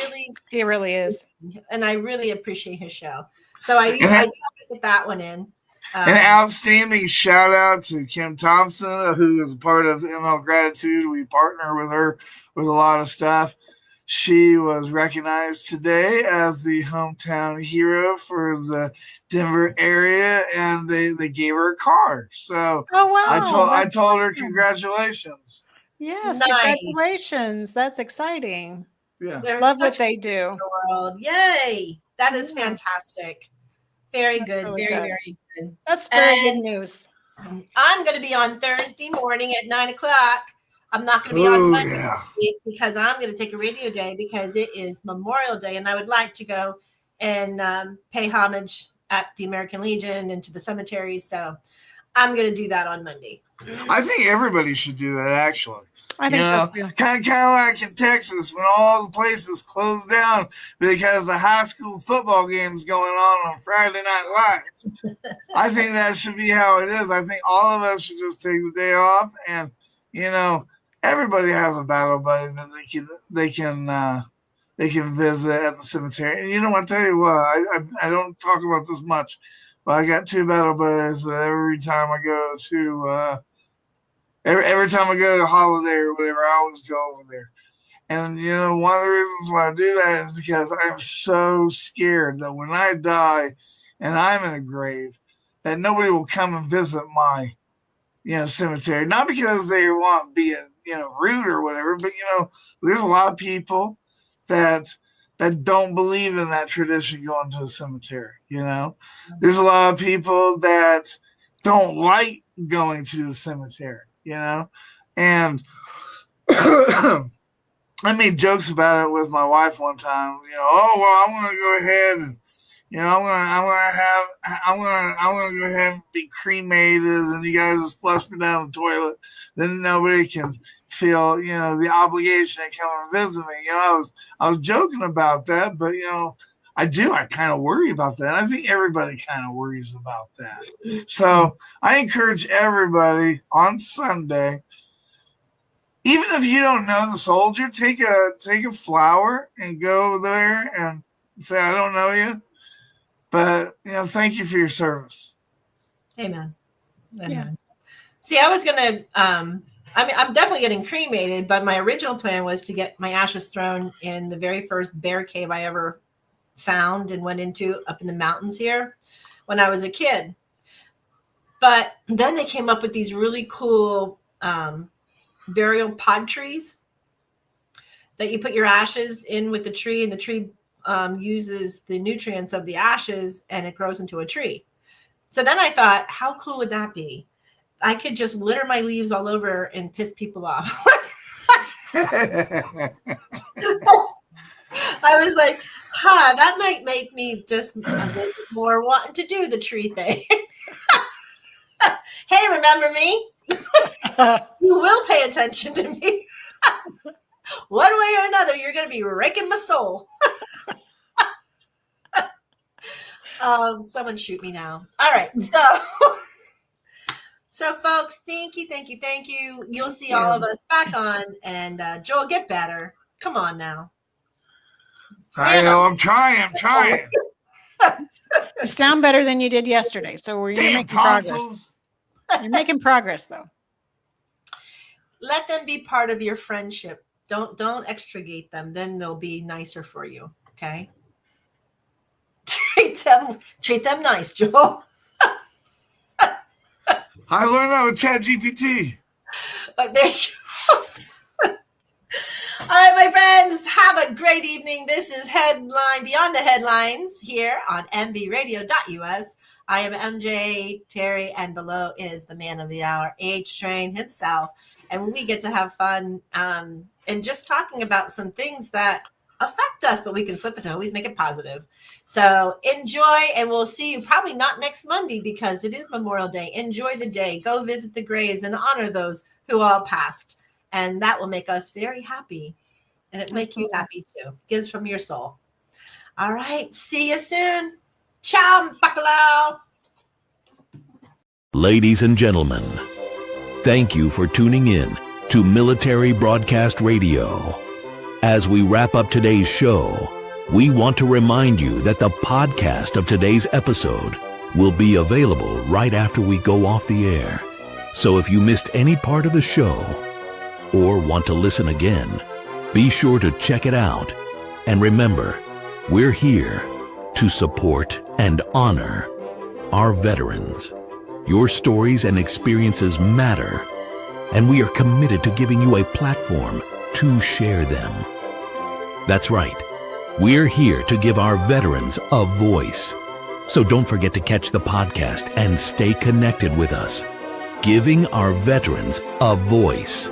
really is. And I really appreciate his show. So I try to get that one in. An outstanding shout out to Kim Thompson, who is a part of ML Gratitude. We partner with her with a lot of stuff. She was recognized today as the hometown hero for the Denver area, and they gave her a car. So I told her congratulations. Yes, nice. Congratulations. That's exciting. Yeah. Love what they do. The world. Yay. That is fantastic. Very good. Really very good. That's very good news. I'm going to be on Thursday morning at 9 o'clock. I'm not going to be on Monday because I'm going to take a radio day because it is Memorial Day, and I would like to go and pay homage at the American Legion and to the cemeteries. So I'm going to do that on Monday. I think everybody should do that, actually. I think so too. Kind of like in Texas when all the places closed down because the high school football game's going on Friday Night Lights. I think that should be how it is. I think all of us should just take the day off, and everybody has a battle buddy that they can visit at the cemetery. And I tell you what, I don't talk about this much, but I got 2 battle buddies that every time I go to every time I go to a holiday or whatever, I always go over there. And one of the reasons why I do that is because I'm so scared that when I die and I'm in a grave, that nobody will come and visit my cemetery. Not because they want being rude or whatever, but there's a lot of people that don't believe in that tradition going to a cemetery. There's a lot of people that don't like going to the cemetery. And I made jokes about it with my wife one time. I'm going to go ahead and I'm gonna go ahead and be cremated, and you guys just flush me down the toilet. Then nobody can feel the obligation to come and visit me. I was joking about that, but I do. I kind of worry about that. I think everybody kind of worries about that. So I encourage everybody on Sunday, even if you don't know the soldier, take a flower and go there and say, I don't know you, but thank you for your service. Amen. Amen. Yeah. See, I was gonna I'm definitely getting cremated, but my original plan was to get my ashes thrown in the very first bear cave I ever found and went into up in the mountains here when I was a kid. But then they came up with these really cool burial pod trees that you put your ashes in with the tree, and the tree uses the nutrients of the ashes and it grows into a tree. So then I thought, how cool would that be? I could just litter my leaves all over and piss people off. I was like, that might make me just a little bit more wanting to do the tree thing. Hey, remember me? You will pay attention to me. One way or another, you're going to be raking my soul. Someone shoot me now. All right. So folks, thank you. You'll see all of us back on, and Joel, get better. Come on now. I know. I'm trying. You sound better than you did yesterday. So you're making progress. You're making progress, though. Let them be part of your friendship. Don't extricate them. Then they'll be nicer for you. Okay. Treat them nice, Joel. I learned that with ChatGPT. But there you go. All right, my friends, have a great evening. This is Headline Beyond the Headlines here on mbradio.us. I am MJ Terry, and below is the man of the hour, H Train himself. And we get to have fun and just talking about some things that affect us, but we can flip it to always make it positive. So enjoy, and we'll see you probably not next Monday because it is Memorial Day. Enjoy the day. Go visit the graves and honor those who all passed. And that will make us very happy. And it makes you happy too. Gives from your soul. All right. See you soon. Ciao, bacalao. Ladies and gentlemen, thank you for tuning in to Military Broadcast Radio. As we wrap up today's show, we want to remind you that the podcast of today's episode will be available right after we go off the air. So if you missed any part of the show or want to listen again, be sure to check it out. And remember, we're here to support and honor our veterans. Your stories and experiences matter, and we are committed to giving you a platform to share them. That's right. We're here to give our veterans a voice. So don't forget to catch the podcast and stay connected with us. Giving our veterans a voice.